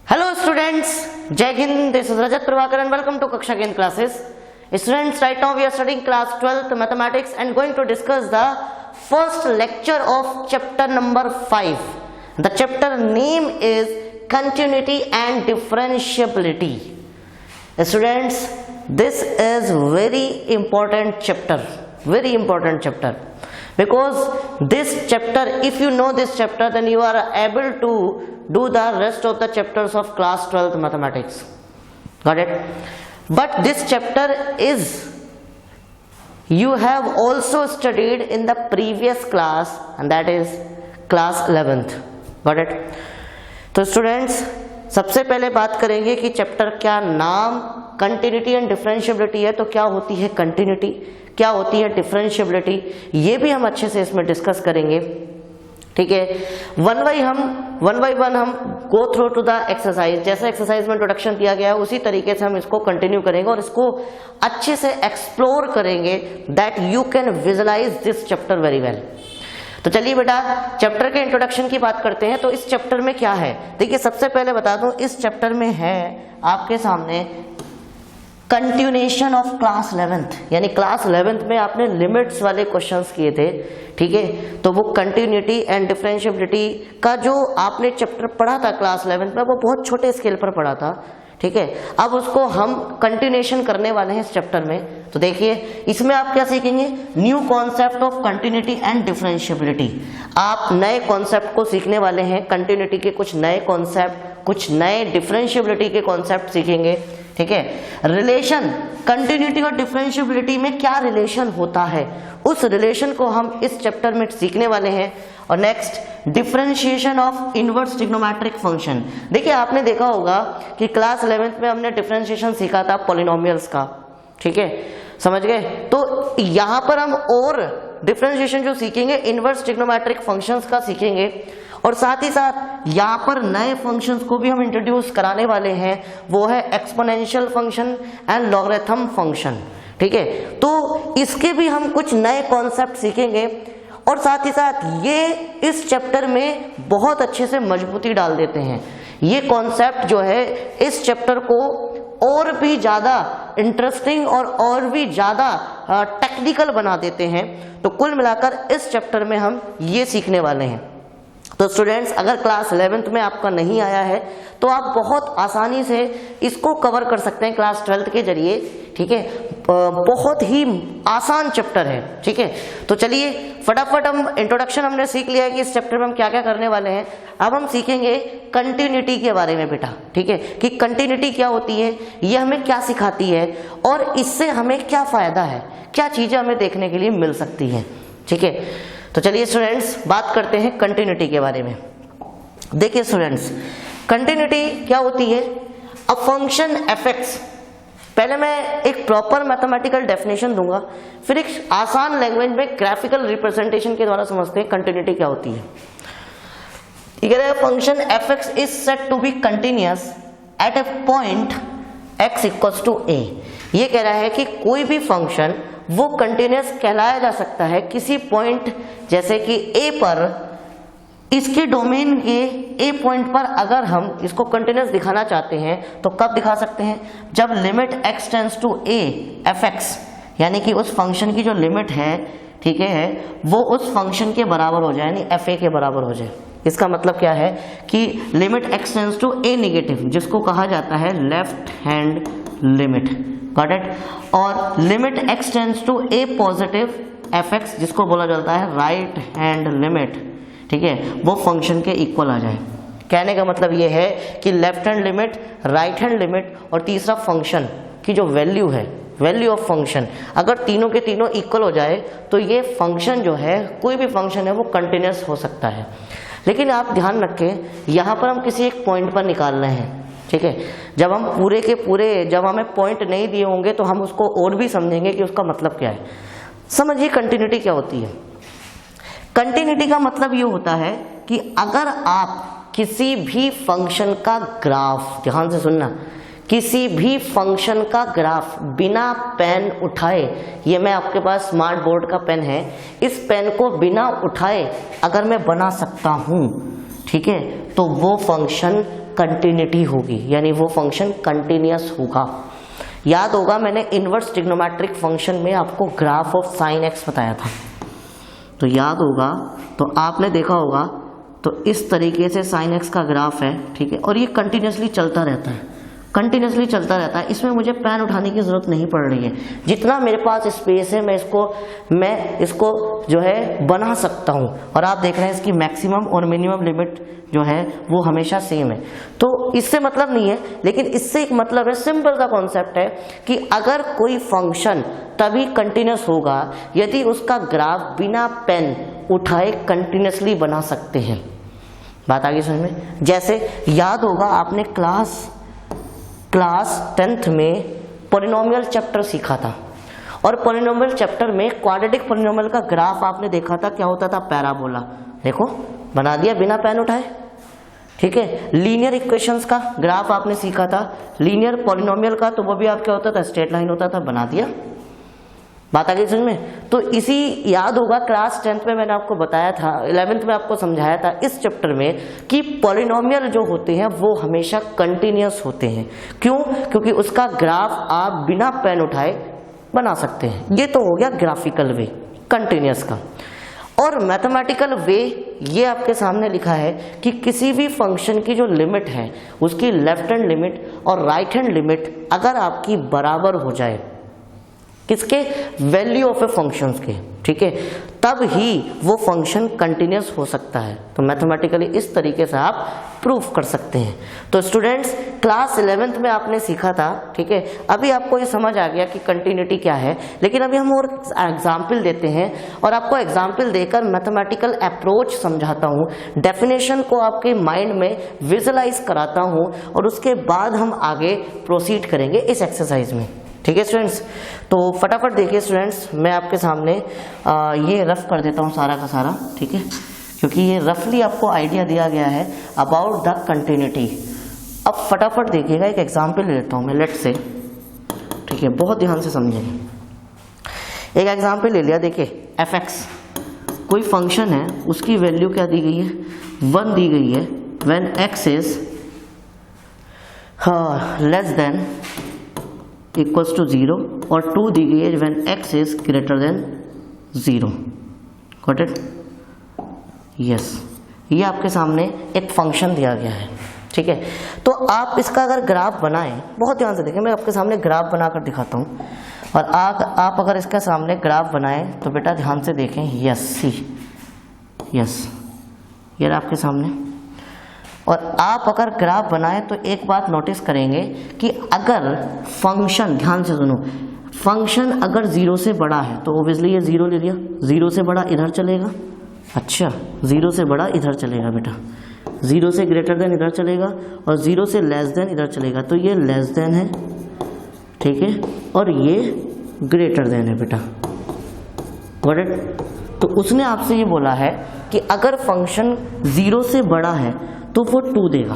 Hello students, Jai Hind, this is Rajat Prabhakar and welcome to Kaksha Gain classes. Students, right now we are studying class 12th mathematics and going to discuss the first lecture of chapter number 5. The chapter name is continuity and differentiability. Students, this is very important chapter because this chapter, if you know this chapter, then you are able to do the rest of the chapters of class 12th mathematics. Got it? But this chapter is you have also studied in the previous class, and that is class 11th. Got it? तो students, सबसे पहले बात करेंगे कि chapter क्या नाम continuity and differentiability है, तो क्या होती है कंटिन्यूटी, क्या होती है डिफरेंशिएबिलिटी, ये भी हम अच्छे से इसमें डिस्कस करेंगे. ठीक है, वन बाई वन हम go through to the exercise. जैसे एक्सरसाइज में इंट्रोडक्शन दिया गया है उसी तरीके से हम इसको कंटिन्यू करेंगे और इसको अच्छे से एक्सप्लोर करेंगे that you can visualise this chapter very well. तो चलिए बेटा, चैप्टर के इंट्रोडक्शन की बात करते हैं. तो इस चैप्टर में क्या है, देखिए सबसे पहले बता दूं, इस चैप्टर में है आपके सामने कंटिन्यूएशन ऑफ क्लास 11th. यानी क्लास 11th में आपने लिमिट्स वाले क्वेश्चंस किए थे. ठीक है, तो वो कंटिन्यूटी एंड डिफरेंशिएबिलिटी का जो आपने चैप्टर पढ़ा था क्लास 11th में, वो बहुत छोटे स्केल पर पढ़ा था. ठीक है, अब उसको हम कंटिन्यूएशन करने वाले हैं इस चैप्टर में. तो देखिए इसमें आप क्या सीखेंगे, new concept of continuity and differentiability. आप नए कॉन्सेप्ट को सीखने वाले हैं, कंटिन्यूटी के कुछ नए कॉन्सेप्ट, कुछ नए डिफरेंशिएबिलिटी के कॉन्सेप्ट सीखेंगे. ठीक है, रिलेशन कंटिन्यूटी और डिफरेंशिएबिलिटी में क्या रिलेशन होता है, उस रिलेशन को हम इस चैप्टर में सीखने वाले हैं. और next differentiation of inverse trigonometric function. देखिए आपने देखा होगा कि क्लास 11th में हमने डिफरेंशिएशन सीखा था पॉलिनोमियल्स का. ठीक है, समझ गए. तो यहाँ पर हम और डिफरेंशिएशन जो सीखेंगे इनवर्स ट्रिग्नोमेट्रिक फंक्शंस का सीखेंगे, और साथ ही साथ यहाँ पर नए फंक्शंस को भी हम इंट्रोड्यूस कराने वाले हैं, वो है exponential function and logarithm function. ठीक है, तो इसके भी हम कुछ नए कॉन्सेप्ट सीखेंगे, और साथ ही साथ ये इस चैप्टर में बहुत अच्छे से मजबूती डाल देते हैं. ये कॉन्सेप्ट जो है इस चैप्टर को और भी ज्यादा इंटरेस्टिंग और भी ज्यादा टेक्निकल बना देते हैं. तो कुल मिलाकर इस चैप्टर में हम ये सीखने वाले हैं. तो स्टूडेंट्स, अगर क्लास 11th में आपका नहीं आया है तो आप बहुत आसानी से इसको कवर कर सकते हैं क्लास 12th के जरिए. ठीक है, बहुत ही आसान चैप्टर है. ठीक है, तो चलिए फटाफट हम इंट्रोडक्शन हमने सीख लिया है कि इस चैप्टर में हम क्या क्या करने वाले हैं. अब हम सीखेंगे कंटिन्यूटी के बारे में बेटा. ठीक है, कि कंटिन्यूटी क्या होती है, ये हमें क्या सिखाती है, और इससे हमें क्या फायदा है, क्या चीजें हमें देखने के लिए मिल सकती हैं. ठीक है, तो चलिए स्टूडेंट्स बात करते हैं कंटिन्यूटी के बारे में. देखिए स्टूडेंट्स, कंटिन्यूटी क्या होती है, अ फंक्शन एफ(x). पहले मैं एक प्रॉपर मैथमेटिकल डेफिनेशन दूंगा, फिर एक आसान लैंग्वेज में ग्राफिकल रिप्रेजेंटेशन के द्वारा समझते हैं कंटिन्यूटी क्या होती है. Function F) is said to be continuous at a point x equals to a. ये कह रहा है कि कोई भी फंक्शन वो कंटिन्यूअस कहलाया जा सकता है किसी पॉइंट जैसे कि a पर. इसके डोमेन के a पॉइंट पर अगर हम इसको कंटिन्यूअस दिखाना चाहते हैं तो कब दिखा सकते हैं, जब limit x tends to a f(x), यानी कि उस फंक्शन की जो लिमिट है, ठीक है, वो उस फंक्शन के बराबर हो जाए, यानी fa के बराबर हो जाए. इसका मतलब क्या है कि limit x tends to a negative, जिसको कहा जाता है left hand limit. Got it. और limit x tends to a positive f(x), जिसको बोला जाता है राइट हैंड लिमिट. ठीक है, वो फंक्शन के इक्वल आ जाए. कहने का मतलब ये है कि left hand limit, right hand limit और तीसरा फंक्शन की जो वैल्यू है, वैल्यू ऑफ फंक्शन, अगर तीनों के तीनों इक्वल हो जाए तो ये फंक्शन जो है, कोई भी फंक्शन है, वो कंटिन्यूअस हो सकता है. लेकिन आप ध्यान रखें, यहाँ पर हम किसी एक पॉइंट पर निकाल रहे हैं. ठीक है, जब हम पूरे के पूरे, जब हमें पॉइंट नहीं दिए होंगे तो हम उसको और भी समझेंगे कि उसका मतलब क्या है. समझिए कंटिन्यूटी क्या होती है. कंटिन्यूटी का मतलब ये होता है कि अगर आप किसी भी फंक्शन का ग्राफ, ध्यान से सुनना, किसी भी फंक्शन का ग्राफ बिना पेन उठाए, ये मैं आपके पास स्मार्ट बोर्ड का पेन है, इस पेन को बिना उठाए अगर मैं बना सकता हूं, ठीक है, तो वो फंक्शन कंटिन्यूटी होगी, यानी वो फंक्शन कंटिन्यूअस होगा। याद होगा मैंने इनवर्स ट्रिग्नोमेट्रिक फंक्शन में आपको ग्राफ ऑफ साइन एक्स बताया था, तो याद होगा, तो आपने देखा होगा, तो इस तरीके से साइन एक्स का ग्राफ है, ठीक है, और ये कंटिन्यूसली चलता रहता है, कंटिन्यूसली चलता रहता है। इसमें मुझे पेन उठाने की जरूरत नहीं पड़ रही है, जितना मेरे पास स्पेस है मैं इसको जो है बना सकता हूँ। और आप देख रहे हैं इसकी मैक्सिमम और मिनिमम लिमिट जो है वो हमेशा सेम है। तो इससे मतलब नहीं है, लेकिन इससे एक मतलब है, सिंपल सा कॉन्सेप्ट है कि अगर कोई फंक्शन तभी कंटिन्यूस होगा यदि उसका ग्राफ बिना पेन उठाए कंटिन्यूसली बना सकते हैं। बात आगे समझ में? जैसे याद होगा आपने क्लास 10th में पॉलिनोमियल चैप्टर सीखा था, और पॉलिनोमियल चैप्टर में क्वाड्रेटिक पॉलिनोमियल का ग्राफ आपने देखा था, क्या होता था? पैराबोला। देखो बना दिया बिना पेन उठाए, ठीक है। लीनियर इक्वेशंस का ग्राफ आपने सीखा था, लीनियर पॉलिनोमियल का, तो वो भी आप क्या होता था? स्ट्रेट लाइन होता था, बना दिया। बात आ गई समझ में? तो इसी याद होगा क्लास 10th में मैंने आपको बताया था, 11th में आपको समझाया था इस चैप्टर में कि पॉलिनोमियल जो होते हैं वो हमेशा कंटिन्यूअस होते हैं। क्यों? क्योंकि उसका ग्राफ आप बिना पेन उठाए बना सकते हैं। ये तो हो गया ग्राफिकल वे कंटिन्यूअस का। और मैथमेटिकल वे ये आपके सामने लिखा है कि किसी भी फंक्शन की जो लिमिट है उसकी लेफ्ट हैंड लिमिट और राइट हैंड लिमिट अगर आपकी बराबर हो जाए, किसके? वैल्यू ऑफ ए फंक्शन के, ठीक है, तब ही वो फंक्शन कंटिन्यूअस हो सकता है। तो मैथमेटिकली इस तरीके से आप प्रूफ कर सकते हैं। तो स्टूडेंट्स क्लास 11th में आपने सीखा था, ठीक है, अभी आपको ये समझ आ गया कि कंटिन्यूटी क्या है। लेकिन अभी हम और एग्जाम्पल देते हैं और आपको एग्जाम्पल देकर मैथमेटिकल अप्रोच समझाता हूँ, डेफिनेशन को आपके माइंड में विजुअलाइज कराता हूँ, और उसके बाद हम आगे प्रोसीड करेंगे इस एक्सरसाइज में। ठीक है स्टूडेंट्स, तो फटाफट देखिए स्टूडेंट्स, मैं आपके सामने ये रफ कर देता हूँ सारा का सारा, ठीक है, क्योंकि ये रफली आपको आइडिया दिया गया है अबाउट द कंटिन्यूटी। अब फटाफट देखिएगा, एक एग्जांपल ले लेता हूँ मैं, लेट से, ठीक है, बहुत ध्यान से समझेंगे। एक एग्जांपल ले लिया, देखिए fx कोई फंक्शन है, उसकी वैल्यू क्या दी गई है? 1 दी गई है when x is less than equals to 0, और 2 दी गई है when x is greater than 0। Got it? Yes, ये आपके सामने एक फंक्शन दिया गया है, ठीक है। तो आप इसका अगर ग्राफ बनाएं, बहुत ध्यान से देखें, मैं आपके सामने ग्राफ बनाकर दिखाता हूँ, और आप अगर इसका सामने ग्राफ बनाएं तो बेटा ध्यान से देखें, यस सी, यस, ये आपके सामने। और आप अगर ग्राफ बनाएं तो एक बात नोटिस करेंगे कि अगर फंक्शन, ध्यान से सुनो, फंक्शन अगर 0 से बड़ा है तो ओब्वियसली ये 0 ले लिया, 0 से बड़ा इधर चलेगा, अच्छा 0 से बड़ा इधर चलेगा बेटा, 0 से ग्रेटर देन इधर चलेगा, और 0 से लेस देन इधर चलेगा, तो ये लेस देन है, ठीक है, और ये ग्रेटर देन है बेटा। Got it? तो उसने आपसे ये बोला है कि अगर फंक्शन 0 से बड़ा है तो वो 2 देगा,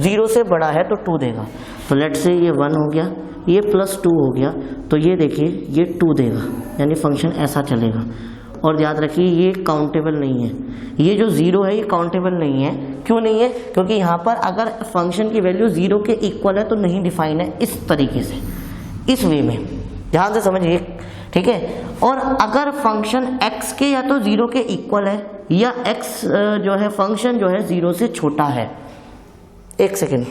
0 से बड़ा है तो 2 देगा। तो लेट से ये 1 हो गया, ये प्लस 2 हो गया, तो ये देखिए ये 2 देगा, यानी फंक्शन ऐसा चलेगा। और याद रखिए ये काउंटेबल नहीं है, ये जो 0 है ये काउंटेबल नहीं है। क्यों नहीं है? क्योंकि यहाँ पर अगर फंक्शन की वैल्यू 0 के इक्वल है तो नहीं डिफाइन है इस तरीके से, इस वे में, ध्यान से समझिए, ठीक है। और अगर फंक्शन x के या तो 0 के इक्वल है, या x जो है फंक्शन जो है 0 से छोटा है, एक सेकेंड,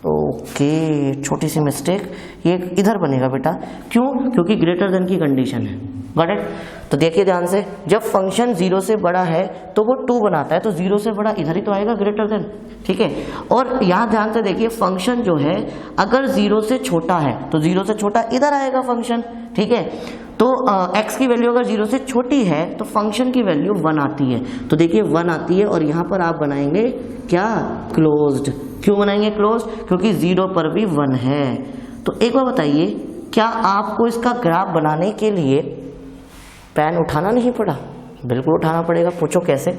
ओके, छोटी सी मिस्टेक, ये इधर बनेगा बेटा, क्यों? क्योंकि ग्रेटर देन की कंडीशन है। Got it? तो देखिए ध्यान से, जब फंक्शन 0 से बड़ा है तो वो 2 बनाता है, तो 0 से बड़ा इधर ही तो आएगा, ग्रेटर देन, ठीक है। और यहाँ ध्यान से देखिए, फंक्शन जो है अगर 0 से छोटा है तो 0 से छोटा इधर आएगा फंक्शन, ठीक है। तो x की वैल्यू अगर 0 से छोटी है तो फंक्शन की वैल्यू 1 आती है, तो देखिए 1 आती है, और यहाँ पर आप बनाएंगे क्या? क्लोज्ड। क्यों बनाएंगे क्लोज्ड? क्योंकि 0 पर भी 1 है। तो एक बार बताइए, क्या आपको इसका ग्राफ बनाने के लिए पेन उठाना नहीं पड़ा? बिल्कुल उठाना पड़ेगा। पूछो कैसे?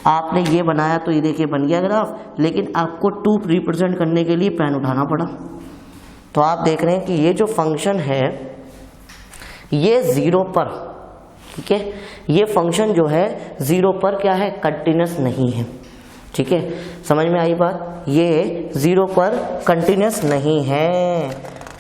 आपने ये बनाया तो ये देखिए बन गया ग्राफ, लेकिन आपको 2 रिप्रेजेंट करने के लिए पेन उठाना पड़ा। तो आप देख रहे हैं कि ये जो फंक्शन है ये 0 पर, ठीक है, ये फंक्शन जो है 0 पर क्या है? कंटिन्यूअस नहीं है। ठीक है, समझ में आई बात? ये 0 पर कंटिन्यूस नहीं है,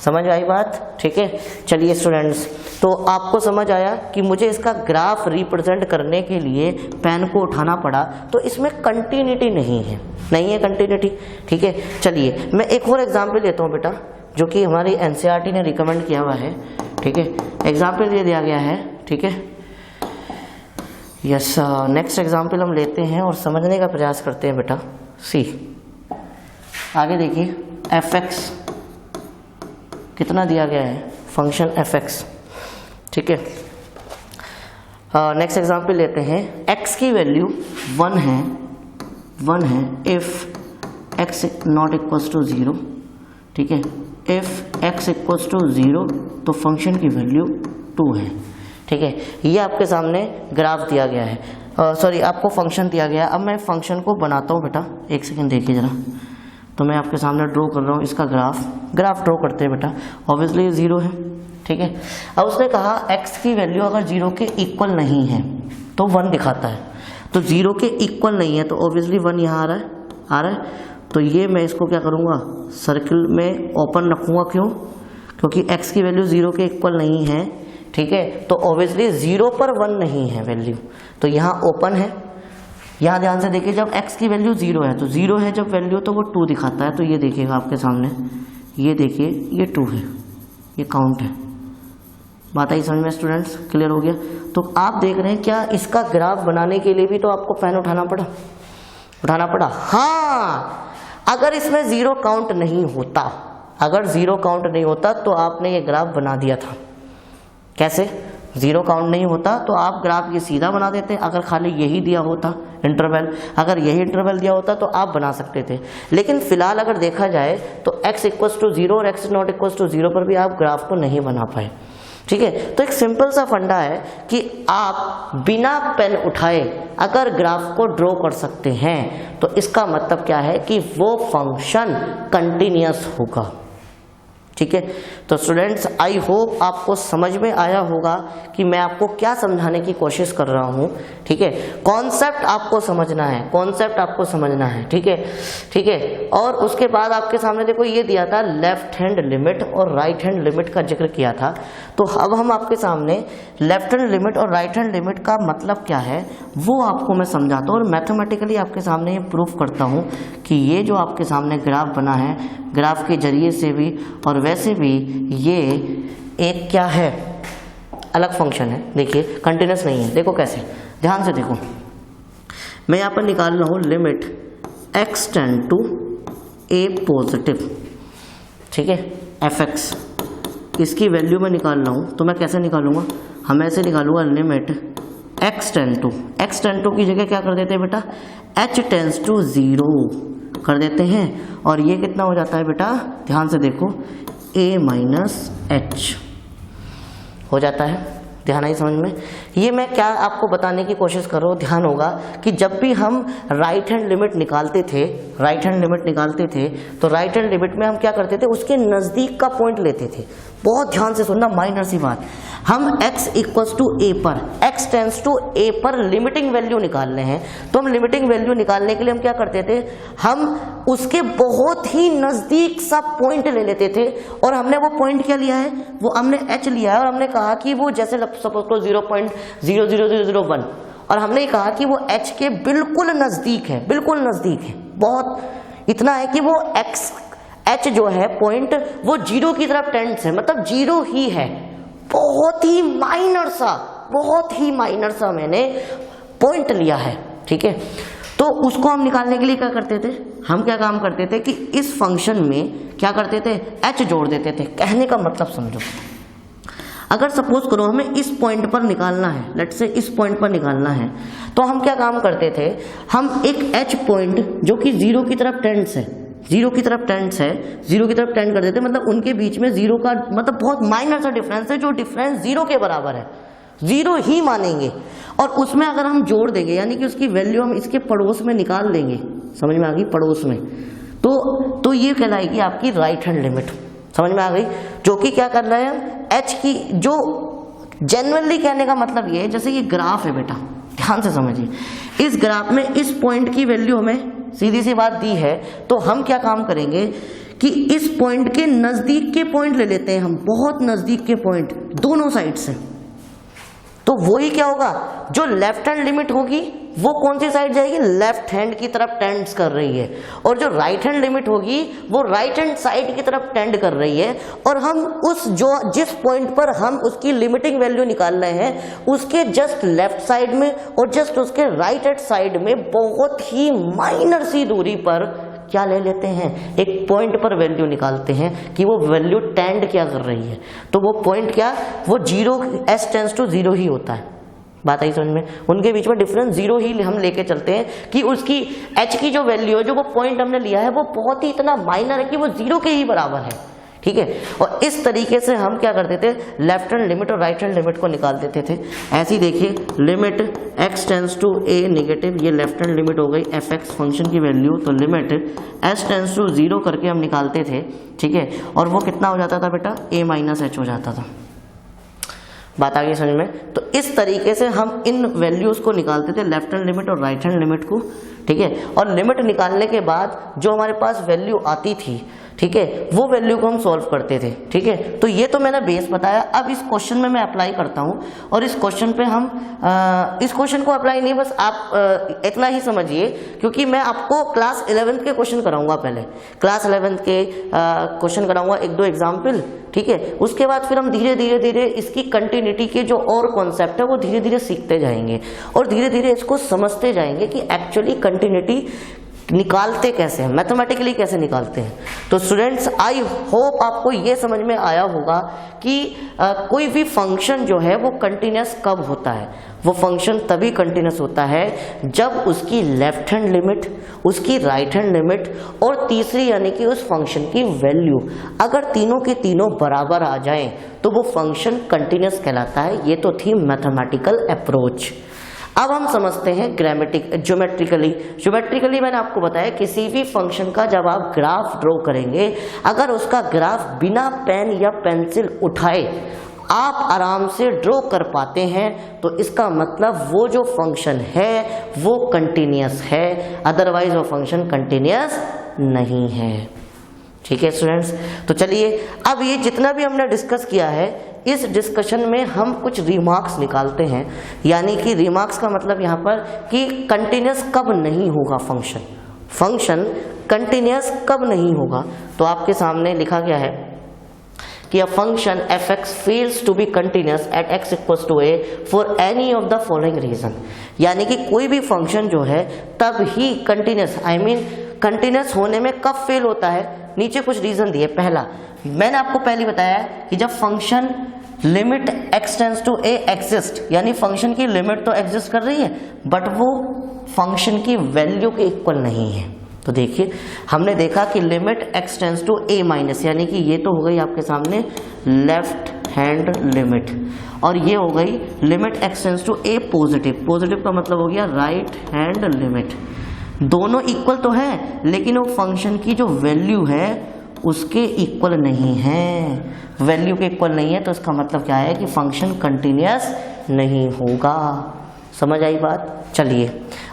समझ आई बात? ठीक है, चलिए स्टूडेंट्स, तो आपको समझ आया कि मुझे इसका ग्राफ रिप्रेजेंट करने के लिए पेन को उठाना पड़ा, तो इसमें कंटिन्यूटी नहीं है कंटिन्यूटी। ठीक है, चलिए मैं एक और एग्जाम्पल लेता हूँ बेटा, जो कि हमारी एनसीईआरटी ने रिकमेंड किया हुआ है। ठीक है, एग्जाम्पल ये दिया गया है। ठीक है, यस, नेक्स्ट एग्जाम्पल हम लेते हैं और समझने का प्रयास करते हैं बेटा। सी, आगे देखिए, fx कितना दिया गया है, फंक्शन fx। ठीक है, नेक्स्ट एग्जाम्पल लेते हैं, x की वैल्यू 1 है if x not equals to 0। ठीक है, इफ x इक्वल्स टू 0 तो फंक्शन की वैल्यू 2 है। ठीक है, ये आपके सामने ग्राफ दिया गया है, सॉरी आपको फंक्शन दिया गया है। अब मैं फंक्शन को बनाता हूँ बेटा, एक सेकंड देखिए ज़रा। तो मैं आपके सामने ड्रॉ कर रहा हूँ इसका ग्राफ ड्रॉ करते हैं बेटा। ऑब्वियसली ये 0 है। ठीक है, अब उसने कहा x की वैल्यू अगर 0 के इक्वल नहीं है तो 1 दिखाता है, तो 0 के इक्वल नहीं है तो ऑब्वियसली 1 यहाँ आ रहा है। तो ये मैं इसको क्या करूँगा, सर्किल में ओपन रखूँगा। क्यों? क्योंकि x की वैल्यू 0 के इक्वल नहीं है। ठीक है, तो ऑब्वियसली 0 पर 1 नहीं है वैल्यू, तो यहाँ ओपन है। यहाँ ध्यान से देखिए, जब x की वैल्यू 0 है तो 0 है जब वैल्यू, तो वो 2 दिखाता है। तो ये देखिएगा आपके सामने, ये देखिए ये 2 है, ये काउंट है। बात आई समझ में स्टूडेंट्स? क्लियर हो गया? तो आप देख रहे हैं क्या इसका ग्राफ बनाने के लिए भी तो आपको पेन उठाना पड़ा। हाँ, अगर इसमें 0 काउंट नहीं होता, तो आपने ये ग्राफ बना दिया था। कैसे? 0 काउंट नहीं होता तो आप ग्राफ ये सीधा बना देते। अगर खाली यही दिया होता इंटरवल, अगर यही इंटरवल दिया होता तो आप बना सकते थे। लेकिन फिलहाल अगर देखा जाए तो x इक्वल्स टू 0 और x नॉट इक्वल्स टू 0 पर भी आप ग्राफ को नहीं बना पाए। ठीक है, तो एक सिंपल सा फंडा है कि आप बिना पेन उठाए अगर ग्राफ को ड्रॉ कर सकते हैं तो इसका मतलब क्या है कि वो फंक्शन कंटिन्यूअस होगा। ठीक है, तो स्टूडेंट्स आई होप आपको समझ में आया होगा कि मैं आपको क्या समझाने की कोशिश कर रहा हूँ। ठीक है, कॉन्सेप्ट आपको समझना है। ठीक है, और उसके बाद आपके सामने देखो ये दिया था लेफ्ट हैंड लिमिट और राइट हैंड लिमिट का जिक्र किया था। तो अब हम आपके सामने लेफ्ट हैंड लिमिट और राइट हैंड लिमिट का मतलब क्या है वो आपको मैं समझाता हूँ और मैथमेटिकली आपके सामने ये प्रूफ करता हूँ कि ये जो आपके सामने ग्राफ बना है, ग्राफ के जरिए से भी और वैसे भी ये एक क्या है, अलग फंक्शन है। देखिए कंटिन्यूस नहीं है। देखो कैसे, ध्यान से देखो, मैं यहाँ पर निकाल रहा हूँ limit x tend to a positive. ठीक है, fx इसकी वैल्यू मैं निकाल रहा हूँ, तो मैं कैसे निकालूंगा, हम ऐसे निकालूंगा लिमिट x टेंड टू की जगह क्या कर देते हैं बेटा, h टेंड्स टू 0 कर देते हैं। और ये कितना हो जाता है बेटा, ध्यान से देखो, a माइनस h हो जाता है। ध्यान आई समझ में? ये मैं क्या आपको बताने की कोशिश कर रहा हूँ, ध्यान होगा कि जब भी हम राइट हैंड लिमिट निकालते थे तो राइट हैंड लिमिट में हम क्या करते थे, उसके नज़दीक का पॉइंट लेते थे। बहुत ध्यान से सुनना, माइनर सी बात, हम x इक्वल्स टू a पर, x टेंड्स टू a पर लिमिटिंग वैल्यू निकालने हैं। तो हम लिमिटिंग वैल्यू निकालने के लिए हम क्या करते थे, हम उसके बहुत ही नज़दीक सा पॉइंट ले लेते थे। और हमने वो पॉइंट क्या लिया है, वो हमने h लिया है और हमने कहा कि वो जैसे सपोज को 0.00001, और हमने कहा कि वो h के बिल्कुल नज़दीक है, बहुत इतना है कि वो h जो है पॉइंट वो 0 की तरफ टेंड्स है, मतलब 0 ही है। बहुत ही माइनर सा मैंने पॉइंट लिया है। ठीक है, तो उसको हम निकालने के लिए क्या करते थे, हम क्या काम करते थे कि इस फंक्शन में क्या करते थे, h जोड़ देते थे। कहने का मतलब समझो, अगर सपोज करो हमें इस पॉइंट पर निकालना है, लेट्स से इस पॉइंट पर निकालना है, तो हम क्या काम करते थे, हम एक h पॉइंट जो कि 0 की तरफ टेंड्स है, 0 की तरफ टेंड कर देते, मतलब उनके बीच में 0 का मतलब बहुत माइनर सा डिफरेंस है, जो डिफरेंस 0 के बराबर है, 0 ही मानेंगे। और उसमें अगर हम जोड़ देंगे, यानी कि उसकी वैल्यू हम इसके पड़ोस में निकाल देंगे, समझ में आ गई, पड़ोस में, तो ये कहलाएगी आपकी राइट हैंड लिमिट। समझ में आ गई, जो कि क्या कर रहे हैं, h की, जो जनरली कहने का मतलब ये है, जैसे ये ग्राफ है बेटा, ध्यान से समझिए, इस ग्राफ में इस पॉइंट की वैल्यू हमें सीधी सी बात दी है, तो हम क्या काम करेंगे कि इस पॉइंट के नजदीक के पॉइंट ले लेते हैं हम, बहुत नजदीक के पॉइंट दोनों साइड से। तो वही क्या होगा, जो लेफ्ट हैंड लिमिट होगी वो कौन सी साइड जाएगी, लेफ्ट हैंड की तरफ टेंड्स कर रही है, और जो राइट हैंड लिमिट होगी वो राइट हैंड साइड की तरफ टेंड कर रही है। और हम उस जिस पॉइंट पर हम उसकी लिमिटिंग वैल्यू निकाल रहे हैं उसके जस्ट लेफ्ट साइड में और जस्ट उसके राइट हैंड साइड में बहुत ही माइनर सी दूरी पर क्या ले लेते हैं, एक पॉइंट पर वैल्यू निकालते हैं कि वो वैल्यू टेंड क्या कर रही है। तो वो पॉइंट क्या, वो 0 s टेंड्स टू 0 ही होता है। बात आई समझ में, उनके बीच में डिफरेंस 0 ही हम लेके चलते हैं कि उसकी h की जो वैल्यू है, जो वो पॉइंट हमने लिया है वो बहुत ही इतना माइनर है कि वो 0 के ही बराबर है। ठीक है, और इस तरीके से हम क्या करते थे, लेफ्ट हैंड लिमिट और राइट हैंड लिमिट को निकाल देते थे। ऐसे ही देखिए, limit x tends to a negative, ये लेफ्ट हैंड लिमिट हो गई fx फंक्शन की वैल्यू, तो लिमिट s टेंड्स टू 0 करके हम निकालते थे। ठीक है, और वो कितना हो जाता था बेटा, a माइनस h हो जाता था। बात आ गई समझ में। तो इस तरीके से हम इन वैल्यूज को निकालते थे, लेफ्ट हैंड लिमिट और राइट हैंड लिमिट को। ठीक है, और लिमिट निकालने के बाद जो हमारे पास वैल्यू आती थी, ठीक है, वो वैल्यू को हम सॉल्व करते थे। ठीक है, तो ये तो मैंने बेस बताया। अब इस क्वेश्चन में मैं अप्लाई करता हूँ, और इस क्वेश्चन पे हम इस क्वेश्चन को अप्लाई नहीं, बस आप इतना ही समझिए, क्योंकि मैं आपको क्लास 11th के क्वेश्चन कराऊंगा। पहले क्लास 11th के क्वेश्चन कराऊंगा, 1-2 एग्जाम्पल। ठीक है, उसके बाद फिर हम धीरे धीरे इसकी कंटिन्यूटी के जो और कॉन्सेप्ट है वो धीरे धीरे सीखते जाएंगे, और धीरे धीरे इसको समझते जाएंगे कि एक्चुअली कंटिन्यूटी निकालते कैसे हैं, मैथमेटिकली कैसे निकालते हैं। तो स्टूडेंट्स, आई होप आपको ये समझ में आया होगा कि कोई भी फंक्शन जो है वो कंटिन्यूस कब होता है। वो फंक्शन तभी कंटिन्यूस होता है जब उसकी लेफ्ट हैंड लिमिट, उसकी राइट हैंड लिमिट और तीसरी यानी कि उस फंक्शन की वैल्यू, अगर तीनों के तीनों बराबर आ जाएं तो वो फंक्शन कंटिन्यूस कहलाता है। ये तो थी मैथमेटिकल अप्रोच। अब हम समझते हैं ज्योमेट्रिकली मैंने आपको बताया, किसी भी फंक्शन का जब आप ग्राफ ड्रॉ करेंगे, अगर उसका ग्राफ बिना पेन या पेंसिल उठाए आप आराम से ड्रॉ कर पाते हैं तो इसका मतलब वो जो फंक्शन है वो कंटिन्यूअस है, अदरवाइज वो फंक्शन कंटिन्यूअस नहीं है। ठीक है स्टूडेंट्स, तो चलिए अब ये जितना भी हमने डिस्कस किया है, इस डिस्कशन में हम कुछ रिमार्क्स निकालते हैं। यानी कि रिमार्क्स का मतलब यहाँ पर कि कंटिन्यूअस कब नहीं होगा फंक्शन कंटिन्यूअस कब नहीं होगा। तो आपके सामने लिखा गया है कि a function f(x) fails to be continuous at x equals to a for any of the following reason। यानी कि कोई भी फंक्शन जो है तब ही कंटिन्यूअस, कंटिन्यूअस होने में कब फेल होता है। नीचे कुछ रीजन दिए। पहला, मैंने आपको पहले बताया कि जब function limit x tends to a exist, यानी फंक्शन की लिमिट तो एग्जिस्ट कर रही है बट वो फंक्शन की वैल्यू के इक्वल नहीं है। तो देखिए, हमने देखा कि limit x tends to a minus, यानी कि ये तो हो गई आपके सामने लेफ्ट हैंड लिमिट, और ये हो गई limit x tends to a positive. Positive का मतलब हो गया राइट हैंड लिमिट। दोनों इक्वल तो है लेकिन वो फंक्शन की जो वैल्यू है उसके इक्वल नहीं है, वैल्यू के इक्वल नहीं है। तो इसका मतलब क्या है कि फंक्शन कंटिन्यूअस नहीं होगा। समझ आई बात। चलिए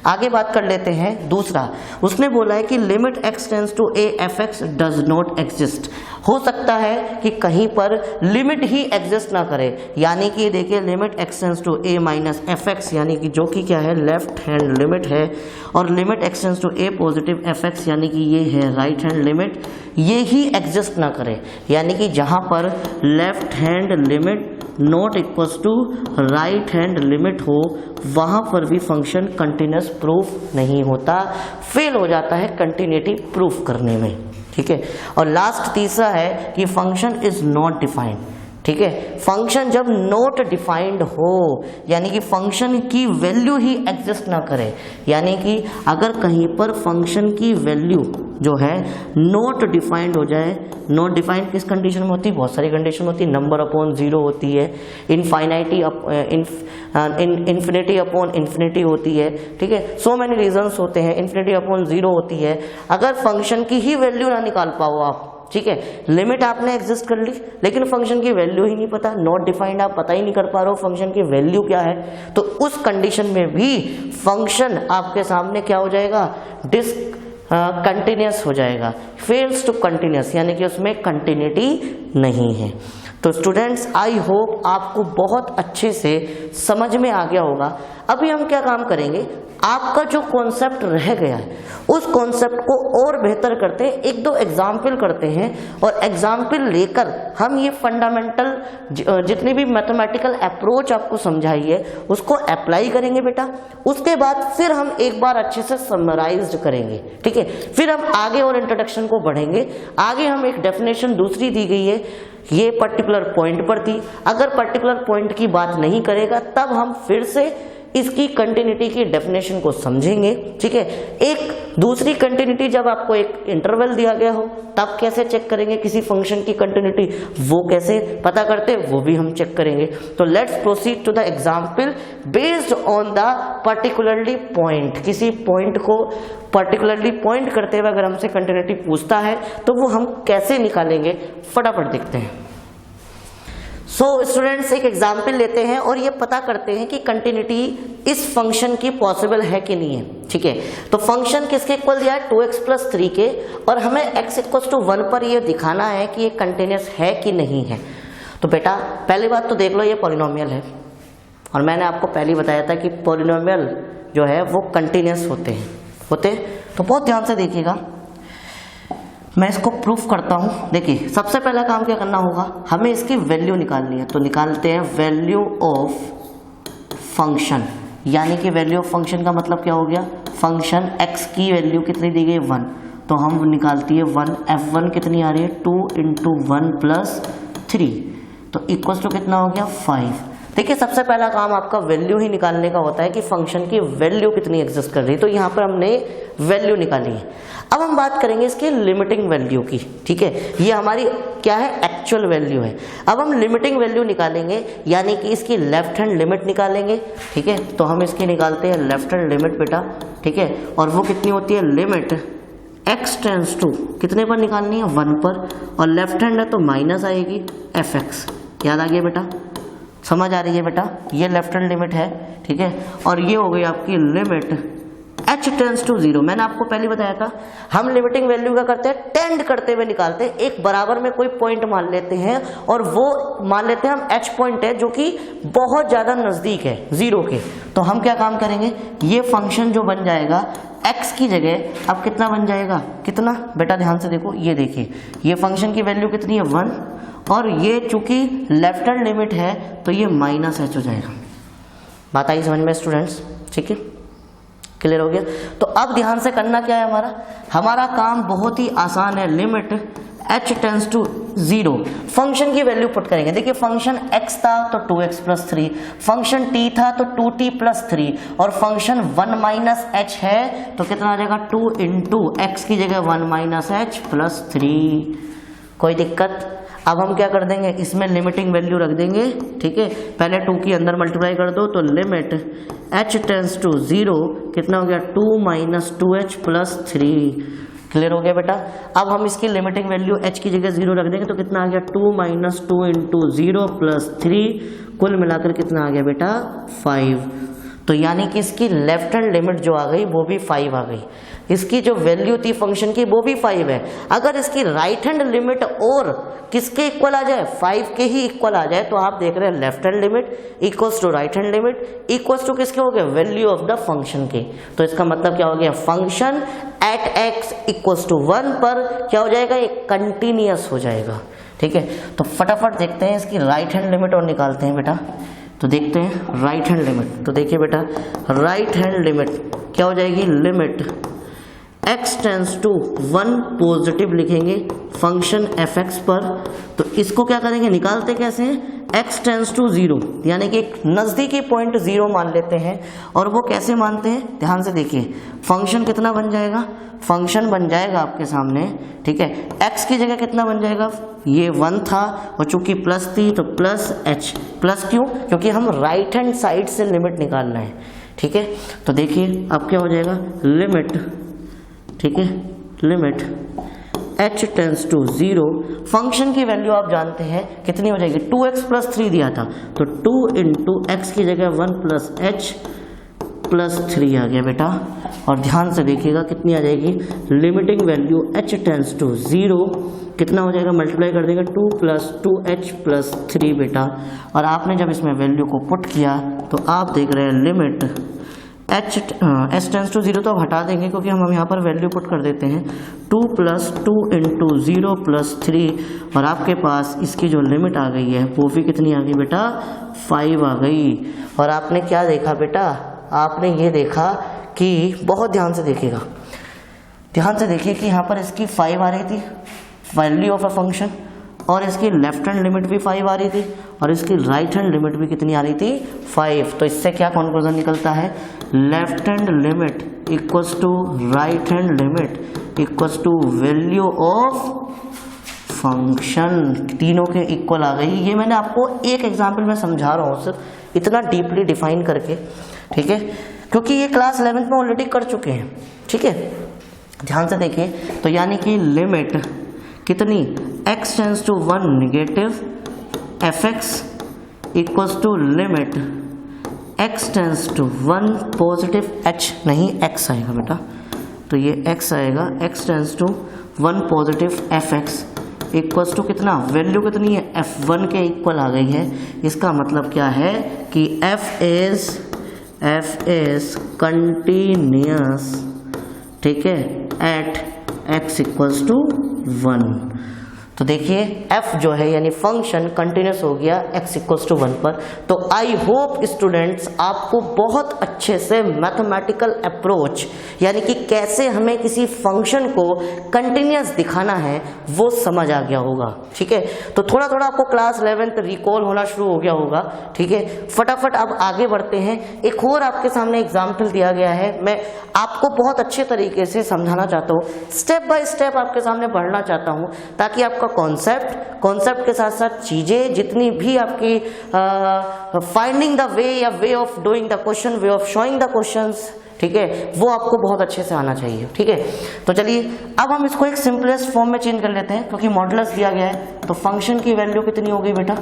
आगे बात कर लेते हैं। दूसरा, उसने बोला है कि limit x tends to a f(x) does not exist. हो सकता है कि कहीं पर लिमिट ही एग्जिस्ट ना करे, यानी कि देखिए limit x tends to a minus f(x), यानी कि जो कि क्या है लेफ्ट हैंड लिमिट है, और limit x tends to a positive f(x), यानी कि ये है राइट हैंड लिमिट, ये ही एग्जिस्ट ना करे। यानी कि जहाँ पर left hand limit not equals to right hand limit हो वहाँ पर भी फंक्शन कंटिन्यूअस प्रूफ नहीं होता, फेल हो जाता है कंटिन्यूटी प्रूफ करने में। ठीक है, और लास्ट तीसरा है कि फंक्शन इज नॉट डिफाइंड। ठीक है, फंक्शन जब नॉट डिफाइंड हो यानी कि फंक्शन की वैल्यू ही एग्जिस्ट ना करे, यानी कि अगर कहीं पर फंक्शन की वैल्यू जो है नॉट डिफाइंड हो जाए। नॉट डिफाइंड किस कंडीशन में होती है? बहुत सारी कंडीशन होती है। नंबर अपॉन जीरो होती है, इन्फिनिटी अपॉन इन्फिनिटी होती है। ठीक है, सो मैनी रीजंस होते हैं। इन्फिनिटी अपॉन जीरो होती है। अगर फंक्शन की ही वैल्यू ना निकाल पाओ आप, ठीक है, लिमिट आपने एग्जिस्ट कर ली लेकिन फंक्शन की वैल्यू ही नहीं पता, नॉट डिफाइंड, आप पता ही नहीं कर पा रहे हो फंक्शन की वैल्यू क्या है, तो उस कंडीशन में भी फंक्शन आपके सामने क्या हो जाएगा? कंटिन्यूस हो जाएगा, फेल्स टू कंटिन्यूस, यानी कि उसमें कंटिन्यूटी नहीं है। तो स्टूडेंट्स आई होप आपको बहुत अच्छे से समझ में आ गया होगा। अभी हम क्या काम करेंगे, आपका जो कॉन्सेप्ट रह गया है उस कॉन्सेप्ट को और बेहतर करते हैं, एक दो एग्जाम्पल करते हैं और एग्जाम्पल लेकर हम ये फंडामेंटल जितनी भी मैथमेटिकल अप्रोच आपको समझाई है उसको अप्लाई करेंगे बेटा। उसके बाद फिर हम एक बार अच्छे से समराइज्ड करेंगे, ठीक है। फिर हम आगे और इंट्रोडक्शन को बढ़ेंगे। आगे हम एक डेफिनेशन दूसरी दी गई है, ये पर्टिकुलर पॉइंट पर थी, अगर पर्टिकुलर पॉइंट की बात नहीं करेगा तब हम फिर से इसकी कंटिन्यूटी की डेफिनेशन को समझेंगे, ठीक है। एक दूसरी कंटिन्यूटी जब आपको एक इंटरवल दिया गया हो तब कैसे चेक करेंगे किसी फंक्शन की कंटिन्यूटी, वो कैसे पता करते हैं वो भी हम चेक करेंगे। तो let's proceed to the example based on the particularly point. किसी पॉइंट को पर्टिकुलरली पॉइंट करते हुए अगर हमसे कंटिन्यूटी पूछता है तो वो हम कैसे निकालेंगे, फटाफट देखते हैं। सो स्टूडेंट्स एक एग्जाम्पल लेते हैं और ये पता करते हैं कि कंटिन्यूटी इस फंक्शन की पॉसिबल है कि नहीं है, ठीक है। तो फंक्शन किसके इक्वल दिया है, 2x + 3 के, और हमें x = 1 पर ये दिखाना है कि ये कंटिन्यूस है कि नहीं है। तो बेटा पहली बात तो देख लो, ये पॉलिनोमियल है और मैंने आपको पहले बताया था कि पॉलिनोमियल जो है वो कंटिन्यूस होते हैं। तो बहुत ध्यान से देखिएगा, मैं इसको प्रूफ करता हूं। देखिए सबसे पहला काम क्या करना होगा, हमें इसकी वैल्यू निकालनी है। तो निकालते हैं वैल्यू ऑफ फंक्शन, यानी कि वैल्यू ऑफ फंक्शन का मतलब क्या हो गया, फंक्शन x की वैल्यू कितनी दी गई 1, तो हम निकालती है 1, f1 कितनी आ रही है 2 × 1 + 3, तो इक्वल्स टू कितना हो गया 5। देखिए सबसे पहला काम आपका वैल्यू ही निकालने का होता है कि फंक्शन की वैल्यू कितनी एग्जिस्ट कर रही है। तो यहाँ पर हमने वैल्यू निकाली है। अब हम बात करेंगे इसकी लिमिटिंग वैल्यू की, ठीक है। ये हमारी क्या है, एक्चुअल वैल्यू है। अब हम लिमिटिंग वैल्यू निकालेंगे, यानी कि इसकी लेफ्ट हैंड लिमिट निकालेंगे, ठीक है। तो हम इसकी निकालते हैं लेफ्ट हैंड लिमिट बेटा, ठीक है। और वो कितनी होती है, लिमिट x टेंड्स टू कितने पर निकालनी है, 1 पर, और लेफ्ट हैंड है तो माइनस आएगी fx। याद आ गया बेटा, समझ आ रही है बेटा, ये लेफ्ट हैंड लिमिट है, ठीक है। और ये हो गई आपकी लिमिट h टेंड्स टू 0। मैंने आपको पहले बताया था हम लिमिटिंग वैल्यू का करते हैं, टेंड करते हुए निकालते हैं। एक बराबर में कोई पॉइंट मान लेते हैं और वो मान लेते हैं हम h पॉइंट है जो कि बहुत ज्यादा नजदीक है 0 के। तो हम क्या काम करेंगे, ये फंक्शन जो बन जाएगा x की जगह अब कितना बन जाएगा, कितना बेटा ध्यान से देखो, ये देखिए ये फंक्शन की वैल्यू कितनी है 1, और ये चूंकि लेफ्ट हैंड लिमिट है तो ये -h हो जाएगा। बात आई समझ में स्टूडेंट्स, ठीक है, क्लियर हो गया। तो अब ध्यान से करना क्या है, हमारा काम बहुत ही आसान है। Limit h tends to 0, function की वैल्यू पुट करेंगे। देखिए फंक्शन x था तो 2x + 3, फंक्शन t था तो 2t + 3, और फंक्शन 1 - h है तो कितना आ जाएगा 2 × x की जगह 1 - h + 3। कोई दिक्कत। अब हम क्या कर देंगे, इसमें लिमिटिंग वैल्यू रख देंगे, ठीक है। पहले 2 की अंदर मल्टीप्लाई कर दो तो लिमिट h टेंड्स टू 0 कितना हो गया 2 - 2h + 3। क्लियर हो गया बेटा। अब हम इसकी लिमिटिंग वैल्यू h की जगह 0 रख देंगे तो कितना आ गया 2 - 2 × 0 + 3, कुल मिलाकर कितना आ गया बेटा 5। तो यानी कि इसकी लेफ्ट हैंड लिमिट जो आ गई वो भी 5 आ गई, इसकी जो वैल्यू थी फंक्शन की वो भी 5 है। अगर इसकी राइट हैंड लिमिट और किसके इक्वल आ जाए, 5 के ही इक्वल आ जाए, तो आप देख रहे हैं left hand limit equals to right hand limit equals to किसके हो गए, वैल्यू ऑफ द फंक्शन के। तो इसका मतलब क्या हो गया, फंक्शन एट x = 1 पर क्या हो जाएगा, एक कंटिन्यूअस हो जाएगा, ठीक है। तो फटाफट देखते हैं इसकी राइट हैंड लिमिट और निकालते हैं बेटा। तो देखते हैं राइट हैंड लिमिट। तो देखिए बेटा राइट हैंड लिमिट क्या हो जाएगी, limit x tends to 1 positive लिखेंगे फंक्शन fx पर। तो इसको क्या करेंगे, निकालते कैसे हैं, x टेंड्स टू 0, यानी कि एक नज़दीकी पॉइंट 0 मान लेते हैं। और वो कैसे मानते हैं, ध्यान से देखिए, फंक्शन कितना बन जाएगा, फंक्शन बन जाएगा आपके सामने, ठीक है। x की जगह कितना बन जाएगा, ये 1 था और चूंकि प्लस थी तो +h, प्लस क्यों, क्योंकि हम राइट हैंड साइड से लिमिट निकालना है, ठीक है। तो देखिए अब क्या हो जाएगा, लिमिट, ठीक है, limit h tends to 0, function की वैल्यू आप जानते हैं कितनी हो जाएगी, 2x + 3 दिया था तो 2 × x की जगह 1 + h + 3 आ गया बेटा। और ध्यान से देखिएगा कितनी आ जाएगी, limiting value h tends to 0 कितना हो जाएगा, मल्टीप्लाई कर देंगे 2 + 2h + 3 बेटा। और आपने जब इसमें वैल्यू को पुट किया तो आप देख रहे हैं लिमिट h टेंड्स टू 0 तो अब हटा देंगे क्योंकि हम यहाँ पर वैल्यू पुट कर देते हैं 2 + 2 × 0 + 3 और आपके पास इसकी जो लिमिट आ गई है वो भी कितनी आ गई बेटा, 5 आ गई। और आपने क्या देखा बेटा, आपने ये देखा कि बहुत ध्यान से देखिएगा, ध्यान से देखिए कि यहाँ पर इसकी 5 आ रही थी वैल्यू ऑफ अ फंक्शन और इसकी लेफ्ट हैंड लिमिट भी 5 आ रही थी और इसकी राइट हैंड लिमिट भी कितनी आ रही थी, 5। तो इससे क्या कंक्लूजन निकलता है, left hand limit equals to right hand limit equals to value of function, तीनों के इक्वल आ गई। ये मैंने आपको एक एग्जाम्पल में समझा रहा हूँ सिर्फ इतना डीपली डिफाइन करके, ठीक है, क्योंकि ये क्लास 11th में ऑलरेडी कर चुके हैं, ठीक है। ध्यान से देखिए, तो यानी कि लिमिट कितनी, x tends to 1 negative fx equals to limit x tends to 1 positive h, नहीं x आएगा बेटा, तो ये x आएगा, x tends to 1 positive fx equals to कितना, वैल्यू कितनी है, f1 के इक्वल आ गई है। इसका मतलब क्या है कि f इज कंटिन्यूअस, ठीक है, एट x इक्वल्स टू 1। तो देखिए f जो है यानी फंक्शन कंटिन्यूस हो गया x इक्वल्स टू 1 पर। तो आई होप स्टूडेंट्स आपको बहुत अच्छे से मैथमेटिकल अप्रोच यानी कि कैसे हमें किसी फंक्शन को कंटिन्यूस दिखाना है वो समझ आ गया होगा, ठीक है। तो थोड़ा थोड़ा आपको क्लास 11th रिकॉल होना शुरू हो गया होगा, ठीक है। फटाफट अब आगे बढ़ते हैं। एक और आपके सामने एग्जाम्पल दिया गया है, मैं आपको बहुत अच्छे तरीके से समझाना चाहता हूँ, स्टेप बाय स्टेप आपके सामने बढ़ना चाहता हूँ ताकि आपका कॉन्सेप्ट के साथ साथ चीजें जितनी भी आपकी फाइंडिंग द वे या way of doing the question, way of showing the questions, ठीक है, वो आपको बहुत अच्छे से आना चाहिए, ठीक है। तो चलिए अब हम इसको एक सिंपलेस्ट फॉर्म में चेंज कर लेते हैं क्योंकि मॉडुलस दिया गया है। तो फंक्शन की वैल्यू कितनी होगी बेटा,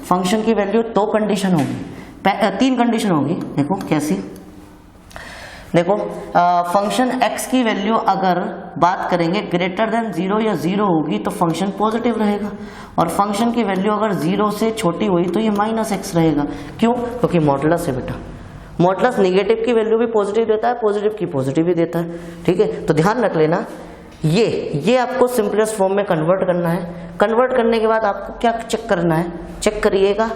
फंक्शन की वैल्यू 2 कंडीशन होगी, 3 कंडीशन होगी। देखो कैसी, देखो फंक्शन x की वैल्यू अगर बात करेंगे ग्रेटर देन 0 या 0 होगी तो फंक्शन पॉजिटिव रहेगा और फंक्शन की वैल्यू अगर 0 से छोटी हुई तो ये -x रहेगा। क्यों, क्योंकि मॉडुलस है बेटा, मॉडुलस निगेटिव की वैल्यू भी पॉजिटिव देता है, पॉजिटिव की पॉजिटिव भी देता है, ठीक है। तो ध्यान रख लेना, ये आपको सिंपलेस्ट फॉर्म में कन्वर्ट करना है। कन्वर्ट करने के बाद आपको क्या चेक करना है, चेक करिएगा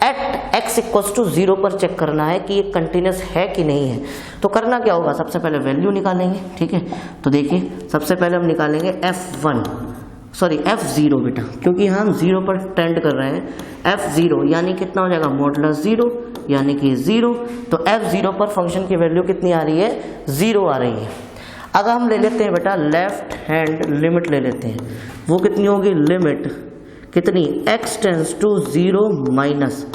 एट x इक्वल्स टू 0 पर चेक करना है कि ये कंटिन्यूस है कि नहीं है। तो करना क्या होगा, सबसे पहले वैल्यू निकालेंगे, ठीक है। तो देखिए सबसे पहले हम निकालेंगे f0 बेटा, क्योंकि हम 0 पर टेंड कर रहे हैं। f0 यानी कितना हो जाएगा, मॉडुलस 0 यानी कि 0। तो f0 पर फंक्शन की वैल्यू कितनी आ रही है, 0 आ रही है। अगर हम ले लेते हैं बेटा लेफ्ट हैंड लिमिट ले लेते हैं, वो कितनी होगी, लिमिट कितनी, x tends to 0 minus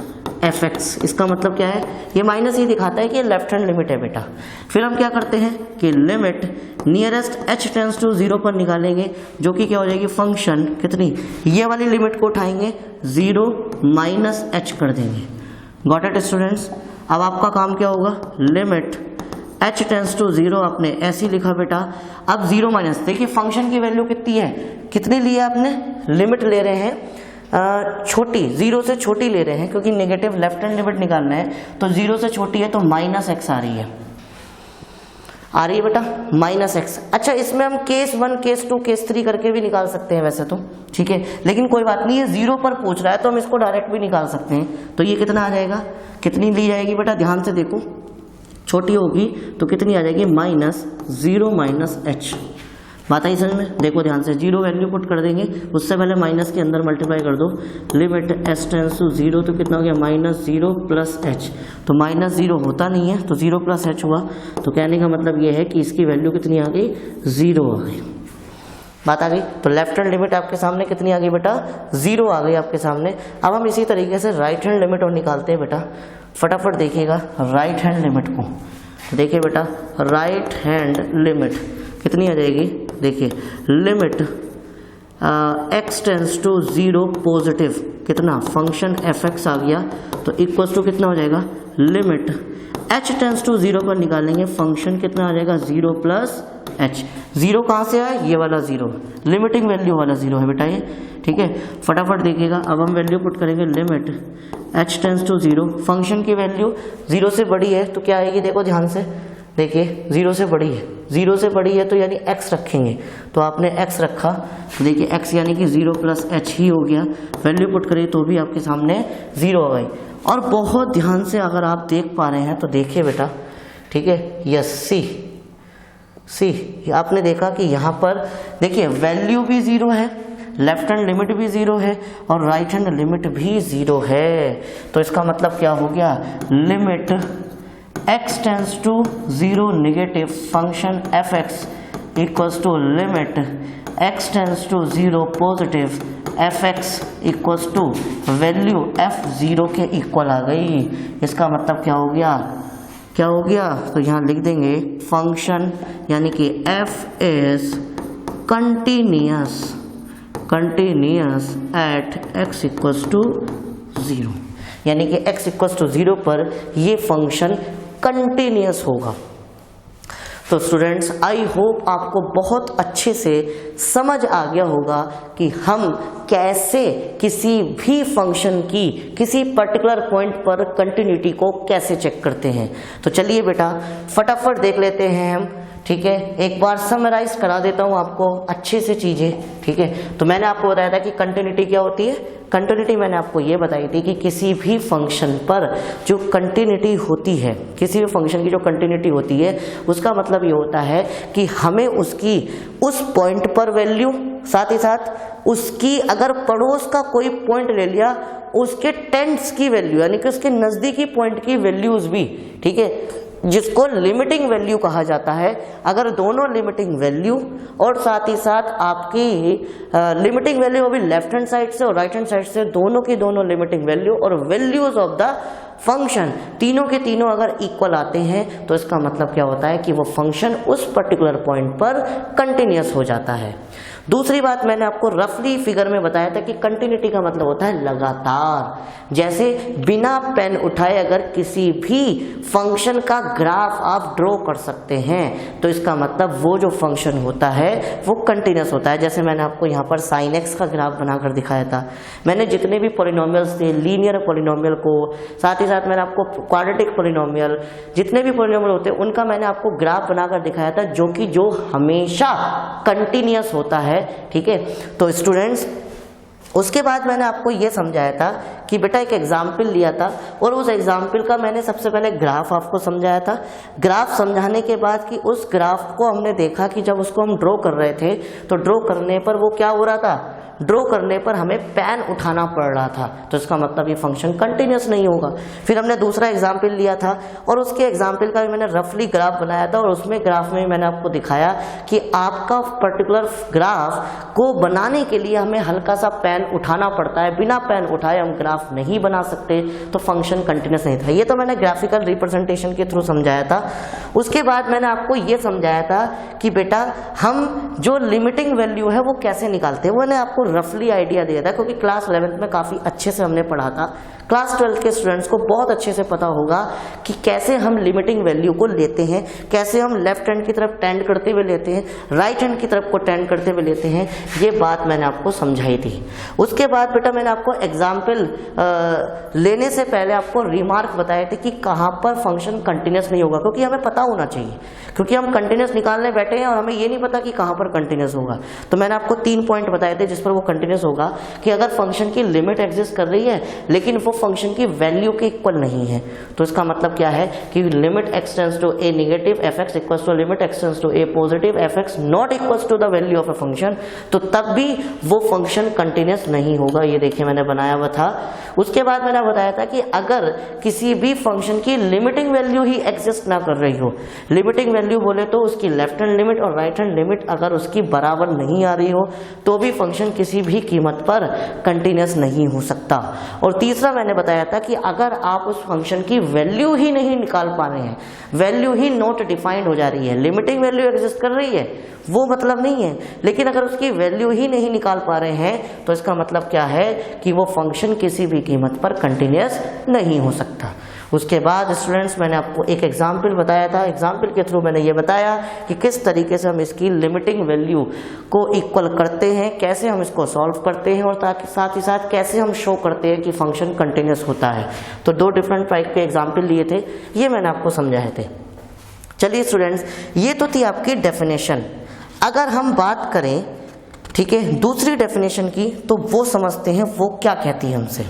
fx। इसका मतलब क्या है, ये माइनस ही दिखाता है कि ये लेफ्ट हैंड लिमिट है बेटा। फिर हम क्या करते हैं कि limit nearest h tends to 0 पर निकालेंगे, जो कि क्या हो जाएगी, फंक्शन कितनी, ये वाली लिमिट को उठाएंगे 0 माइनस h कर देंगे। Got it students. अब आपका काम क्या होगा, लिमिट h टेंड्स टू 0 आपने ऐसे लिखा बेटा। अब 0 माइनस, देखिए फंक्शन की वैल्यू कितनी है, कितनी ली है आपने, लिमिट ले रहे हैं छोटी, 0 से छोटी ले रहे हैं क्योंकि नेगेटिव लेफ्ट हैंड लिमिट निकालना है। तो 0 से छोटी है तो -x आ रही है बेटा, -x। अच्छा इसमें हम केस 1 केस 2 केस 3 करके भी निकाल सकते हैं वैसे तो, ठीक है, लेकिन कोई बात नहीं है, 0 पर पूछ रहा है तो हम इसको डायरेक्ट भी निकाल सकते हैं। तो ये कितना आ जाएगा, कितनी ली जाएगी बेटा, ध्यान से देखो, छोटी होगी तो कितनी आ जाएगी, -0 -h। बात आई समझ में, देखो ध्यान से, 0 वैल्यू पुट कर देंगे, उससे पहले माइनस के अंदर मल्टीप्लाई कर दो, लिमिट s टेंड्स टू 0 तो कितना हो गया, -0 + h। तो -0 होता नहीं है तो 0 + h हुआ। तो कहने का मतलब ये है कि इसकी वैल्यू कितनी आ गई, 0 आ गई। बात आ गई। तो लेफ्ट हैंड लिमिट आपके सामने कितनी आ गई बेटा, 0 आ गई आपके सामने। अब हम इसी तरीके से राइट हैंड लिमिट और निकालते हैं बेटा। फटाफट देखिएगा राइट हैंड लिमिट को, देखिए बेटा राइट हैंड लिमिट कितनी आ जाएगी, देखिए limit x tends to 0 positive, कितना, फंक्शन fx आ गया तो इक्वल्स टू कितना हो जाएगा, लिमिट h टेंस टू 0 पर निकालेंगे फंक्शन कितना आ जाएगा 0 प्लस h। 0 कहाँ से आया, ये वाला 0, लिमिटिंग वैल्यू वाला 0 है बेटा ये, ठीक है। फटाफट देखिएगा, अब हम वैल्यू पुट करेंगे limit h tends to 0, function की वैल्यू 0 से बड़ी है तो क्या आएगी, देखो ध्यान से देखिए, 0 से बड़ी है, 0 से बड़ी है तो यानी x रखेंगे, तो आपने x रखा तो देखिए x यानी कि 0 प्लस h ही हो गया, वैल्यू पुट करिए तो भी आपके सामने 0 आ गई। और बहुत ध्यान से अगर आप देख पा रहे हैं तो देखिए बेटा, ठीक है, यस सी आपने देखा कि यहाँ पर देखिए वैल्यू भी 0 है, लेफ्ट हैंड लिमिट भी 0 है और राइट हैंड लिमिट भी 0 है। तो इसका मतलब क्या हो गया, limit x tends to 0 negative function fx equals to limit x tends to 0 positive fx equals to value f0 के इक्वल आ गई। इसका मतलब क्या हो गया, क्या हो गया, तो यहाँ लिख देंगे फंक्शन यानी कि f is continuous at x equals to 0, यानी कि x इक्वल्स टू 0 पर ये फंक्शन कंटिन्यूअस होगा। तो स्टूडेंट्स, आई होप आपको बहुत अच्छे से समझ आ गया होगा कि हम कैसे किसी भी फंक्शन की किसी पर्टिकुलर पॉइंट पर कंटिन्यूटी को कैसे चेक करते हैं। तो चलिए बेटा फटाफट देख लेते हैं हम, ठीक है। एक बार समराइज करा देता हूँ आपको अच्छे से चीज़ें, ठीक है। तो मैंने आपको बताया था कि कंटिन्यूटी क्या होती है। कंटिन्यूटी मैंने आपको ये बताई थी कि किसी भी फंक्शन पर जो कंटिन्यूटी होती है, किसी भी फंक्शन की जो कंटिन्यूटी होती है, उसका मतलब ये होता है कि हमें उसकी उस पॉइंट पर वैल्यू, साथ ही साथ उसकी अगर पड़ोस का कोई पॉइंट ले लिया, उसके टेंट्स की वैल्यू यानी कि उसके नज़दीकी पॉइंट की वैल्यूज भी, ठीक है, जिसको लिमिटिंग वैल्यू कहा जाता है। अगर दोनों लिमिटिंग वैल्यू और साथ ही साथ आपकी लिमिटिंग वैल्यू भी लेफ्ट हैंड साइड से और राइट हैंड साइड से, दोनों की दोनों लिमिटिंग वैल्यू और वैल्यूज ऑफ द फंक्शन तीनों के तीनों अगर इक्वल आते हैं तो इसका मतलब क्या होता है कि वो फंक्शन उस पर्टिकुलर पॉइंट पर कंटिन्यूअस हो जाता है। दूसरी बात मैंने आपको रफली फिगर में बताया था कि कंटिन्यूटी का मतलब होता है लगातार। जैसे बिना पेन उठाए अगर किसी भी फंक्शन का ग्राफ आप ड्रॉ कर सकते हैं तो इसका मतलब वो जो फंक्शन होता है वो कंटिन्यूअस होता है। जैसे मैंने आपको यहाँ पर sin x का ग्राफ बनाकर दिखाया था। मैंने जितने भी पॉलिनोमियल्स थे, लीनियर पॉलिनोमियल को, साथ ही साथ मैंने आपको क्वाड्रेटिक पॉलिनोमियल, जितने भी पॉलिनोमियल होते हैं उनका मैंने आपको ग्राफ बनाकर दिखाया था, जो हमेशा कंटिन्यूअस होता है, ठीक है। तो स्टूडेंट्स, उसके बाद मैंने आपको ये समझाया था कि बेटा एक एग्जाम्पल लिया था और उस एग्जाम्पल का मैंने सबसे पहले ग्राफ आपको समझाया था। ग्राफ समझाने के बाद कि उस ग्राफ को हमने देखा कि जब उसको हम ड्रॉ कर रहे थे तो ड्रॉ करने पर वो क्या हो रहा था, ड्रॉ करने पर हमें पेन उठाना पड़ रहा था, तो इसका मतलब ये फंक्शन कंटिन्यूअस नहीं होगा। फिर हमने दूसरा एग्जाम्पल लिया था और उसके एग्जाम्पल का भी मैंने रफली ग्राफ बनाया था और उसमें ग्राफ में मैंने आपको दिखाया कि आपका पर्टिकुलर ग्राफ को बनाने के लिए हमें हल्का सा पेन उठाना पड़ता है, बिना पेन उठाए हम ग्राफ नहीं बना सकते, तो फंक्शन कंटिन्यूअस नहीं था। ये तो मैंने ग्राफिकल रिप्रेजेंटेशन के थ्रू समझाया था। उसके बाद मैंने आपको ये समझाया था कि बेटा हम जो लिमिटिंग वैल्यू है वो कैसे निकालते हैं, वो मैंने आपको रफली आइडिया दिया था, क्योंकि क्लास 11th में काफ़ी अच्छे से हमने पढ़ा था। क्लास 12 के स्टूडेंट्स को बहुत अच्छे से पता होगा कि कैसे हम लिमिटिंग वैल्यू को लेते हैं, कैसे हम लेफ्ट हैंड की तरफ टेंड करते हुए लेते हैं, राइट हैंड की तरफ को टेंड करते हुए लेते हैं। ये बात मैंने आपको समझाई थी। उसके बाद बेटा मैंने आपको एग्जाम्पल लेने से पहले आपको रिमार्क बताए थे कि कहाँ पर फंक्शन कंटिन्यूअस नहीं होगा, क्योंकि हमें पता होना चाहिए, क्योंकि हम कंटिन्यूअस निकालने बैठे हैं और हमें ये नहीं पता कि कहाँ पर कंटिन्यूअस होगा। तो मैंने आपको 3 पॉइंट बताए थे जिस पर वो कंटिन्यूअस होगा, कि अगर फंक्शन की लिमिट एग्जिस्ट कर रही है लेकिन वो फंक्शन की वैल्यू के इक्वल नहीं है, तो इसका मतलब क्या है कि limit x tends to a negative fx equals to limit x tends to a positive fx not equals to the value of a function, तो तब भी वो फंक्शन कंटिन्यूअस नहीं होगा। ये देखिए मैंने बनाया हुआ था। उसके बाद मैंने बताया था कि अगर किसी भी फंक्शन की लिमिटिंग वैल्यू ही एग्जिस्ट ना कर रही हो, लिमिटिंग वैल्यू बोले तो उसकी लेफ्ट हैंड लिमिट और राइट हैंड लिमिट अगर उसकी बराबर नहीं आ रही हो, तो भी फंक्शन किसी भी कीमत पर कंटिन्यूअस नहीं हो सकता। और तीसरा मैंने बताया था कि अगर आप उस फंक्शन की वैल्यू ही नहीं निकाल पा रहे हैं, वैल्यू ही नॉट डिफाइंड हो जा रही है, लिमिटिंग वैल्यू एग्जिस्ट कर रही है वो मतलब नहीं है, लेकिन अगर उसकी वैल्यू ही नहीं निकाल पा रहे हैं तो इसका मतलब क्या है कि वो फंक्शन किसी भी कीमत पर कंटिन्यूअस नहीं हो सकता। उसके बाद स्टूडेंट्स मैंने आपको एक एग्जाम्पल बताया था, एग्जाम्पल के थ्रू मैंने ये बताया कि किस तरीके से हम इसकी लिमिटिंग वैल्यू को इक्वल करते हैं, कैसे हम इसको सॉल्व करते हैं और ताकि साथ ही साथ कैसे हम शो करते हैं कि फंक्शन कंटिन्यूस होता है। तो 2 डिफरेंट टाइप के एग्जाम्पल लिए थे, ये मैंने आपको समझाए थे। चलिए स्टूडेंट्स, ये तो थी आपकी डेफिनेशन। अगर हम बात करें ठीक है दूसरी डेफिनेशन की, तो वो समझते हैं वो क्या कहती है हमसे।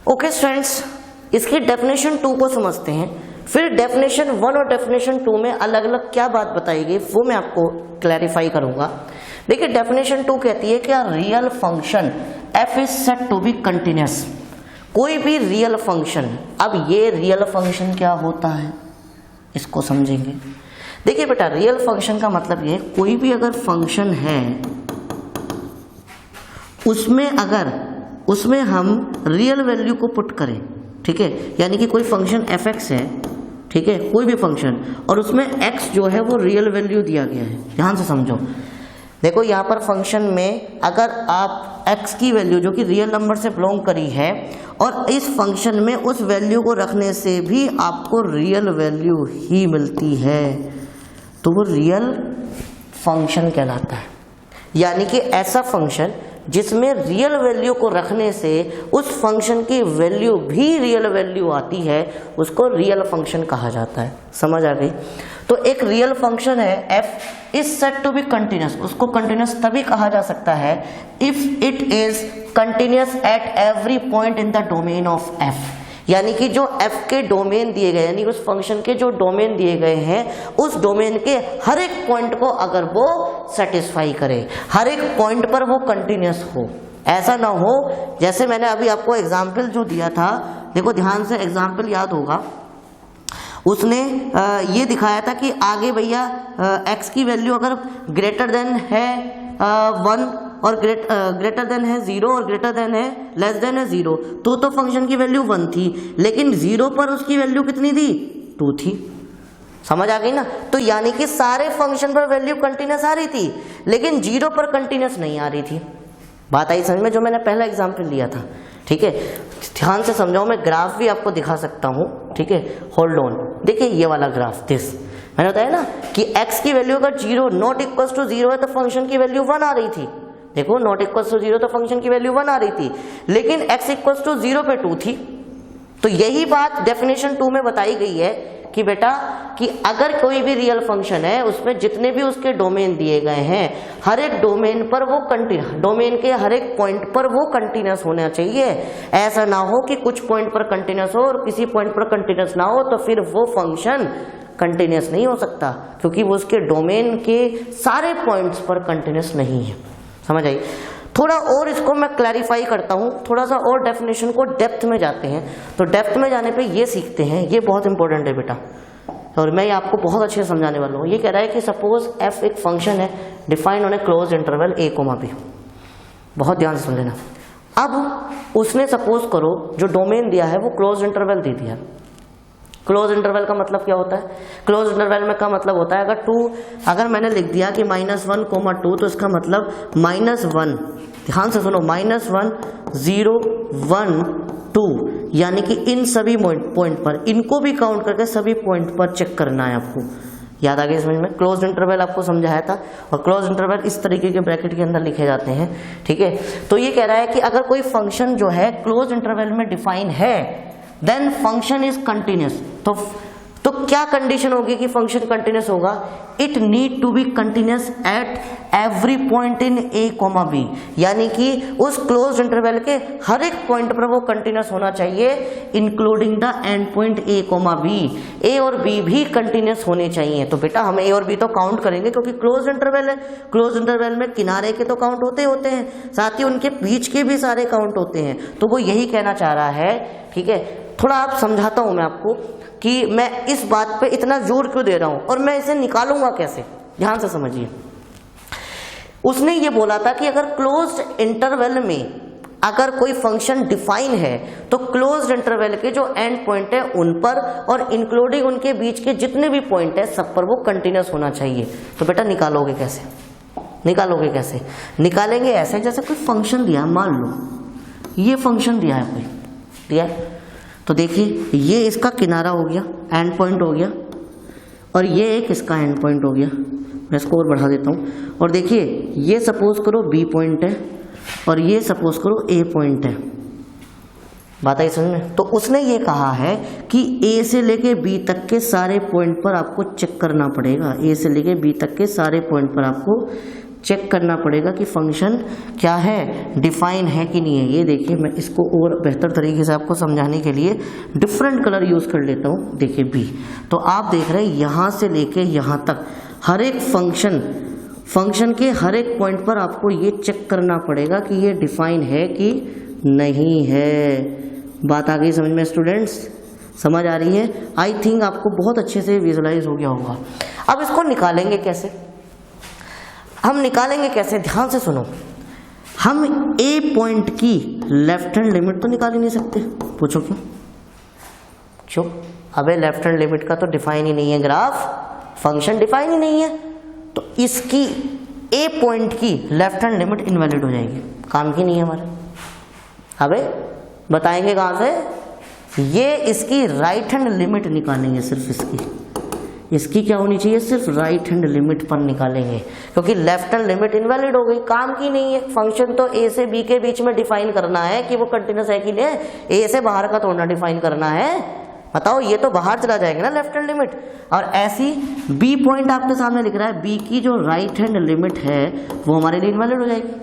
ओके स्टूडेंट्स, इसकी डेफिनेशन 2 को समझते हैं, फिर डेफिनेशन 1 और डेफिनेशन 2 में अलग अलग क्या बात बताई गई वो मैं आपको क्लैरिफाई करूंगा। देखिए डेफिनेशन 2 कहती है कि a real function f is said to be continuous. कोई भी रियल फंक्शन, अब ये रियल फंक्शन क्या होता है इसको समझेंगे। देखिए बेटा, रियल फंक्शन का मतलब ये कोई भी अगर फंक्शन है उसमें हम रियल वैल्यू को पुट करें, ठीक है, यानी कि कोई फंक्शन f(x) है, ठीक है, कोई भी फंक्शन, और उसमें x जो है वो रियल वैल्यू दिया गया है। ध्यान से समझो, देखो यहाँ पर फंक्शन में अगर आप x की वैल्यू जो कि रियल नंबर से बिलोंग करी है और इस फंक्शन में उस वैल्यू को रखने से भी आपको रियल वैल्यू ही मिलती है, तो वो रियल फंक्शन कहलाता है। यानी कि ऐसा फंक्शन जिसमें रियल वैल्यू को रखने से उस फंक्शन की वैल्यू भी रियल वैल्यू आती है, उसको रियल फंक्शन कहा जाता है। समझ आ गई? तो एक रियल फंक्शन है f is said to be continuous, उसको कंटिन्यूस तभी कहा जा सकता है if it is continuous at every point in the domain of f। यानी कि जो f के डोमेन दिए गए, यानी उस फंक्शन के जो डोमेन दिए गए हैं उस डोमेन के हर एक पॉइंट को अगर वो सेटिस्फाई करे, हर एक पॉइंट पर वो कंटिन्यूस हो। ऐसा ना हो जैसे मैंने अभी आपको एग्जाम्पल जो दिया था, देखो ध्यान से एग्जाम्पल याद होगा, उसने ये दिखाया था कि आगे भैया x की वैल्यू अगर ग्रेटर देन है 1 और ग्रेटर देन है 0 और ग्रेटर देन है लेस देन है 0, तो फंक्शन की वैल्यू 1 थी, लेकिन 0 पर उसकी वैल्यू कितनी थी? 2 थी। समझ आ गई ना? तो यानी कि सारे फंक्शन पर वैल्यू कंटिन्यूस आ रही थी, लेकिन 0 पर कंटिन्यूस नहीं आ रही थी। बात आई समझ में? जो मैंने पहला एग्जाम्पल लिया था, ठीक है, ध्यान से समझाओ, मैं ग्राफ भी आपको दिखा सकता हूँ, ठीक है, होल्ड ऑन। देखिए ये वाला ग्राफ, दिस मैंने बताया ना कि x की वैल्यू अगर 0 नॉट इक्वल टू 0 है तो फंक्शन की वैल्यू 1 आ रही थी। देखो नॉट इक्वल टू 0 तो फंक्शन की वैल्यू 1 आ रही थी, लेकिन x इक्वल टू 0 पे 2 थी। तो यही बात डेफिनेशन 2 में बताई गई है कि बेटा कि अगर कोई भी रियल फंक्शन है उसमें जितने भी उसके डोमेन दिए गए हैं, हर एक डोमेन पर वो डोमेन के हर एक पॉइंट पर वो कंटिन्यूस होना चाहिए। ऐसा ना हो कि कुछ पॉइंट पर कंटिन्यूस हो और किसी पॉइंट पर कंटिन्यूस ना हो, तो फिर वो फंक्शन कंटिन्यूस नहीं हो सकता, क्योंकि वो उसके डोमेन के सारे पॉइंट्स पर कंटिन्यूस नहीं है। समझ आई? थोड़ा और इसको मैं क्लैरिफाई करता हूँ, थोड़ा सा और डेफिनेशन को डेप्थ में जाते हैं। तो डेप्थ में जाने पे ये सीखते हैं, ये बहुत इंपॉर्टेंट है बेटा, और मैं ये आपको बहुत अच्छे से समझाने वाला हूँ। ये कह रहा है कि सपोज f एक फंक्शन है defined on A close interval a, b। बहुत ध्यान से समझ लेना। अब उसने सपोज करो जो डोमेन दिया है वो क्लोज इंटरवल दे दिया। क्लोज इंटरवल का मतलब क्या होता है? क्लोज इंटरवल में का मतलब होता है अगर मैंने लिख दिया कि -1, 2, तो इसका मतलब -1, ध्यान से सुनो, -1, 0, 1, 2, यानी कि इन सभी पॉइंट पर इनको भी काउंट करके सभी पॉइंट पर चेक करना है आपको। याद आ गया समझ में? क्लोज इंटरवल आपको समझाया था, और क्लोज इंटरवल इस तरीके के ब्रैकेट के अंदर लिखे जाते हैं, ठीक है। तो ये कह रहा है कि अगर कोई फंक्शन जो है क्लोज इंटरवल में डिफाइन है देन फंक्शन इज कंटिन्यूस। तो क्या कंडीशन होगी कि फंक्शन कंटिन्यूस होगा? It need to be continuous at every point in a, b, यानी कि उस क्लोज इंटरवल के हर एक पॉइंट पर वो कंटिन्यूस होना चाहिए, including the end point a, b। a और b भी कंटिन्यूस होने चाहिए। तो बेटा हम a और b तो काउंट करेंगे क्योंकि क्लोज इंटरवल है। क्लोज इंटरवल में किनारे के तो काउंट होते हैं, साथ ही उनके बीच के भी सारे काउंट होते हैं। तो वो यही कहना चाह रहा है, ठीक है। थोड़ा आप समझाता हूं मैं आपको कि मैं इस बात पे इतना जोर क्यों दे रहा हूं और मैं इसे निकालूंगा कैसे। ध्यान से समझिए, उसने ये बोला था कि अगर क्लोज्ड इंटरवल में अगर कोई फंक्शन डिफाइन है तो क्लोज्ड इंटरवल के जो एंड पॉइंट है उन पर और इंक्लूडिंग उनके बीच के जितने भी पॉइंट है सब पर वो कंटिन्यूस होना चाहिए। तो बेटा निकालोगे कैसे? निकालेंगे ऐसे, जैसे कोई फंक्शन दिया, मान लो ये फंक्शन दिया है, कोई दिया, तो देखिए ये इसका किनारा हो गया, एंड पॉइंट हो गया, और ये एक इसका एंड पॉइंट हो गया। मैं इसको और बढ़ा देता हूँ। और देखिए ये सपोज करो बी पॉइंट है और ये सपोज करो ए पॉइंट है। बात आई समझ में? तो उसने ये कहा है कि ए से लेके बी तक के सारे पॉइंट पर आपको चेक करना पड़ेगा। ए से लेके बी तक के सारे पॉइंट पर आपको चेक करना पड़ेगा कि फंक्शन क्या है, डिफाइन है कि नहीं है। ये देखिए मैं इसको और बेहतर तरीके से आपको समझाने के लिए डिफरेंट कलर यूज़ कर लेता हूँ। देखिए बी, तो आप देख रहे हैं यहाँ से लेके यहाँ तक हर एक फंक्शन के हर एक पॉइंट पर आपको ये चेक करना पड़ेगा कि ये डिफाइन है कि नहीं है। बात आ गई समझ में स्टूडेंट्स? समझ आ रही है? आई थिंक आपको बहुत अच्छे से विजुलाइज हो गया होगा। अब इसको निकालेंगे कैसे? हम निकालेंगे कैसे, ध्यान से सुनो। हम ए पॉइंट की लेफ्ट हैंड लिमिट तो निकाल ही नहीं सकते। पूछो क्यों? चुप। अबे लेफ्ट हैंड लिमिट का तो डिफाइन ही नहीं है ग्राफ, फंक्शन डिफाइन ही नहीं है, तो इसकी ए पॉइंट की लेफ्ट हैंड लिमिट इनवैलिड हो जाएगी, काम की नहीं है हमारे। अबे बताएंगे कहाँ से? ये इसकी राइट हैंड लिमिट निकालेंगे, सिर्फ इसकी क्या होनी चाहिए, सिर्फ राइट हैंड लिमिट पर निकालेंगे, क्योंकि लेफ्ट हैंड लिमिट इनवैलिड हो गई, काम की नहीं है। फंक्शन तो ए से बी के बीच में डिफाइन करना है कि वो कंटिन्यूस है कि नहीं, ए से बाहर का थोड़ा डिफाइन करना है। बताओ, ये तो बाहर चला जाएगा ना लेफ्ट हैंड लिमिट। और ऐसी बी पॉइंट आपके सामने लिख रहा है, बी की जो राइट हैंड लिमिट है वो हमारे लिए इनवैलिड हो जाएगी,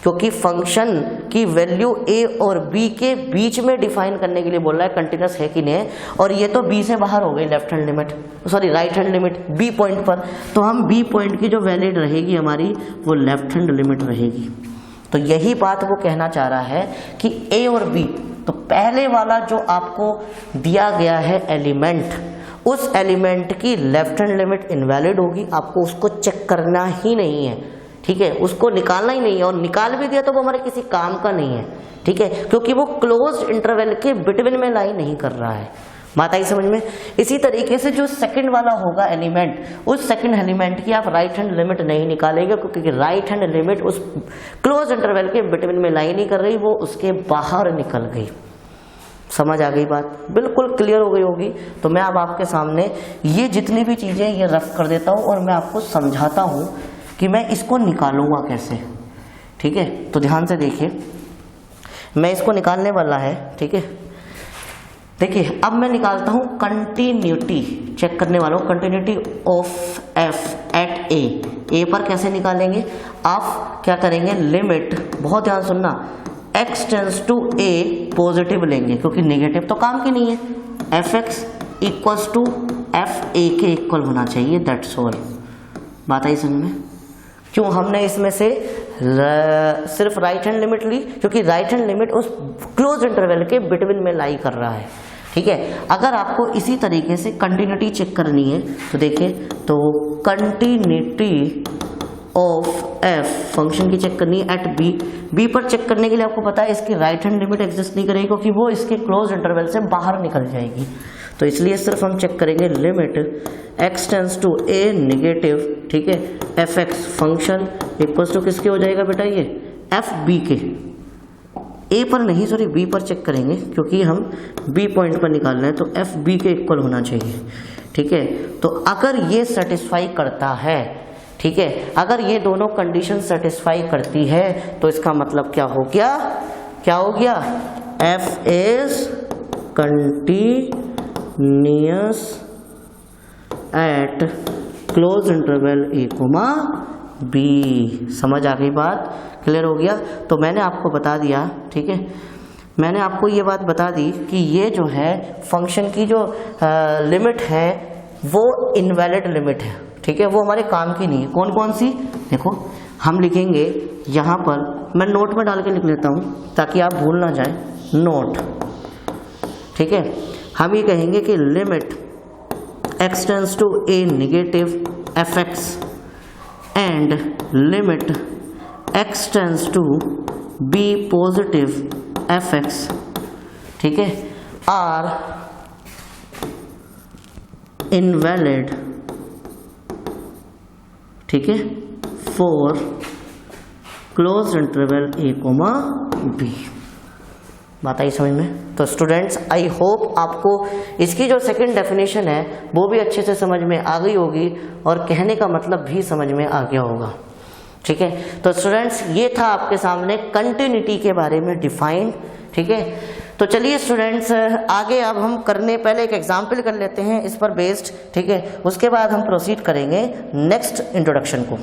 क्योंकि फंक्शन की वैल्यू ए और बी के बीच में डिफाइन करने के लिए बोल रहा है कंटिन्यूस है कि नहीं, और ये तो बी से बाहर हो गई left hand limit, sorry right hand limit b point पर। तो हम बी पॉइंट की जो वैलिड रहेगी हमारी, वो लेफ्ट हैंड लिमिट रहेगी। तो यही बात वो कहना चाह रहा है कि ए और बी, तो पहले वाला जो आपको दिया गया है एलिमेंट, उस एलिमेंट की लेफ्ट हैंड लिमिट इनवैलिड होगी, आपको उसको चेक करना ही नहीं है, ठीक है, उसको निकालना ही नहीं है। और निकाल भी दिया तो वो हमारे किसी काम का नहीं है, ठीक है, क्योंकि वो क्लोज इंटरवल के बिटवीन में लाई नहीं कर रहा है। बात आई समझ में? इसी तरीके से जो सेकंड वाला होगा एलिमेंट, उस सेकंड एलिमेंट की आप राइट हैंड लिमिट नहीं निकालेंगे, क्योंकि राइट हैंड लिमिट उस क्लोज इंटरवल के बिटवीन में लाई नहीं कर रही, वो उसके बाहर निकल गई। समझ आ गई बात? बिल्कुल क्लियर हो गई होगी। तो मैं अब आपके सामने ये जितनी भी चीजें ये रफ कर देता हूँ और मैं आपको समझाता हूँ कि मैं इसको निकालूंगा कैसे, ठीक है? तो ध्यान से देखिए, मैं इसको निकालने वाला है, ठीक है? देखिए अब मैं निकालता हूं कंटिन्यूटी, चेक करने वाला हूं कंटिन्यूटी ऑफ एफ एट ए पर कैसे निकालेंगे? आप क्या करेंगे, लिमिट, बहुत ध्यान सुनना, x tends to a positive लेंगे, क्योंकि नेगेटिव तो काम की नहीं है, f x equals to f a के इक्वल होना चाहिए, दैट्स ऑल। बात आई समझ में? क्यों हमने इसमें से सिर्फ राइट हैंड लिमिट ली? क्योंकि राइट हैंड लिमिट उस क्लोज इंटरवल के बिटवीन में लाई कर रहा है, ठीक है? अगर आपको इसी तरीके से कंटिन्यूटी चेक करनी है तो देखिए, तो कंटिन्यूटी ऑफ एफ फंक्शन की चेक करनी है एट बी पर चेक करने के लिए आपको पता है इसकी राइट हैंड लिमिट एग्जिस्ट नहीं करेगी, क्योंकि वो इसके क्लोज इंटरवल से बाहर निकल जाएगी। तो इसलिए सिर्फ हम चेक करेंगे limit x tends to a negative, ठीक है, f x function equals to किसके हो जाएगा बेटा, ये एफ बी के। ए पर नहीं, सॉरी बी पर चेक करेंगे, क्योंकि हम बी पॉइंट पर निकालना है, तो एफ बी के इक्वल होना चाहिए, ठीक है? तो अगर ये सेटिस्फाई करता है, ठीक है, अगर ये दोनों कंडीशन सेटिस्फाई करती है, तो इसका मतलब क्या हो गया, क्या हो गया, f is continuous at close interval a comma b. समझ आ गई बात? क्लियर हो गया? तो मैंने आपको बता दिया, ठीक है, मैंने आपको ये बात बता दी कि ये जो है फंक्शन की जो लिमिट है वो इनवैलिड लिमिट है, ठीक है, वो हमारे काम की नहीं है। कौन कौन सी? देखो हम लिखेंगे यहाँ पर, मैं नोट में डाल के लिख लेता हूँ ताकि आप भूल ना जाए, नोट, ठीक है? हम ये कहेंगे कि limit x tends to a negative f x and limit x tends to b positive f x, ठीक है, आर इनवैलिड, ठीक है, for close interval a comma b. बात आई समझ में? तो स्टूडेंट्स आई होप आपको इसकी जो सेकंड डेफिनेशन है वो भी अच्छे से समझ में आ गई होगी और कहने का मतलब भी समझ में आ गया होगा। ठीक है, तो स्टूडेंट्स ये था आपके सामने कंटिन्यूटी के बारे में डिफाइंड। ठीक है, तो चलिए स्टूडेंट्स आगे अब हम करने पहले एक एग्जाम्पल कर लेते हैं इस पर बेस्ड। ठीक है, उसके बाद हम प्रोसीड करेंगे नेक्स्ट इंट्रोडक्शन को।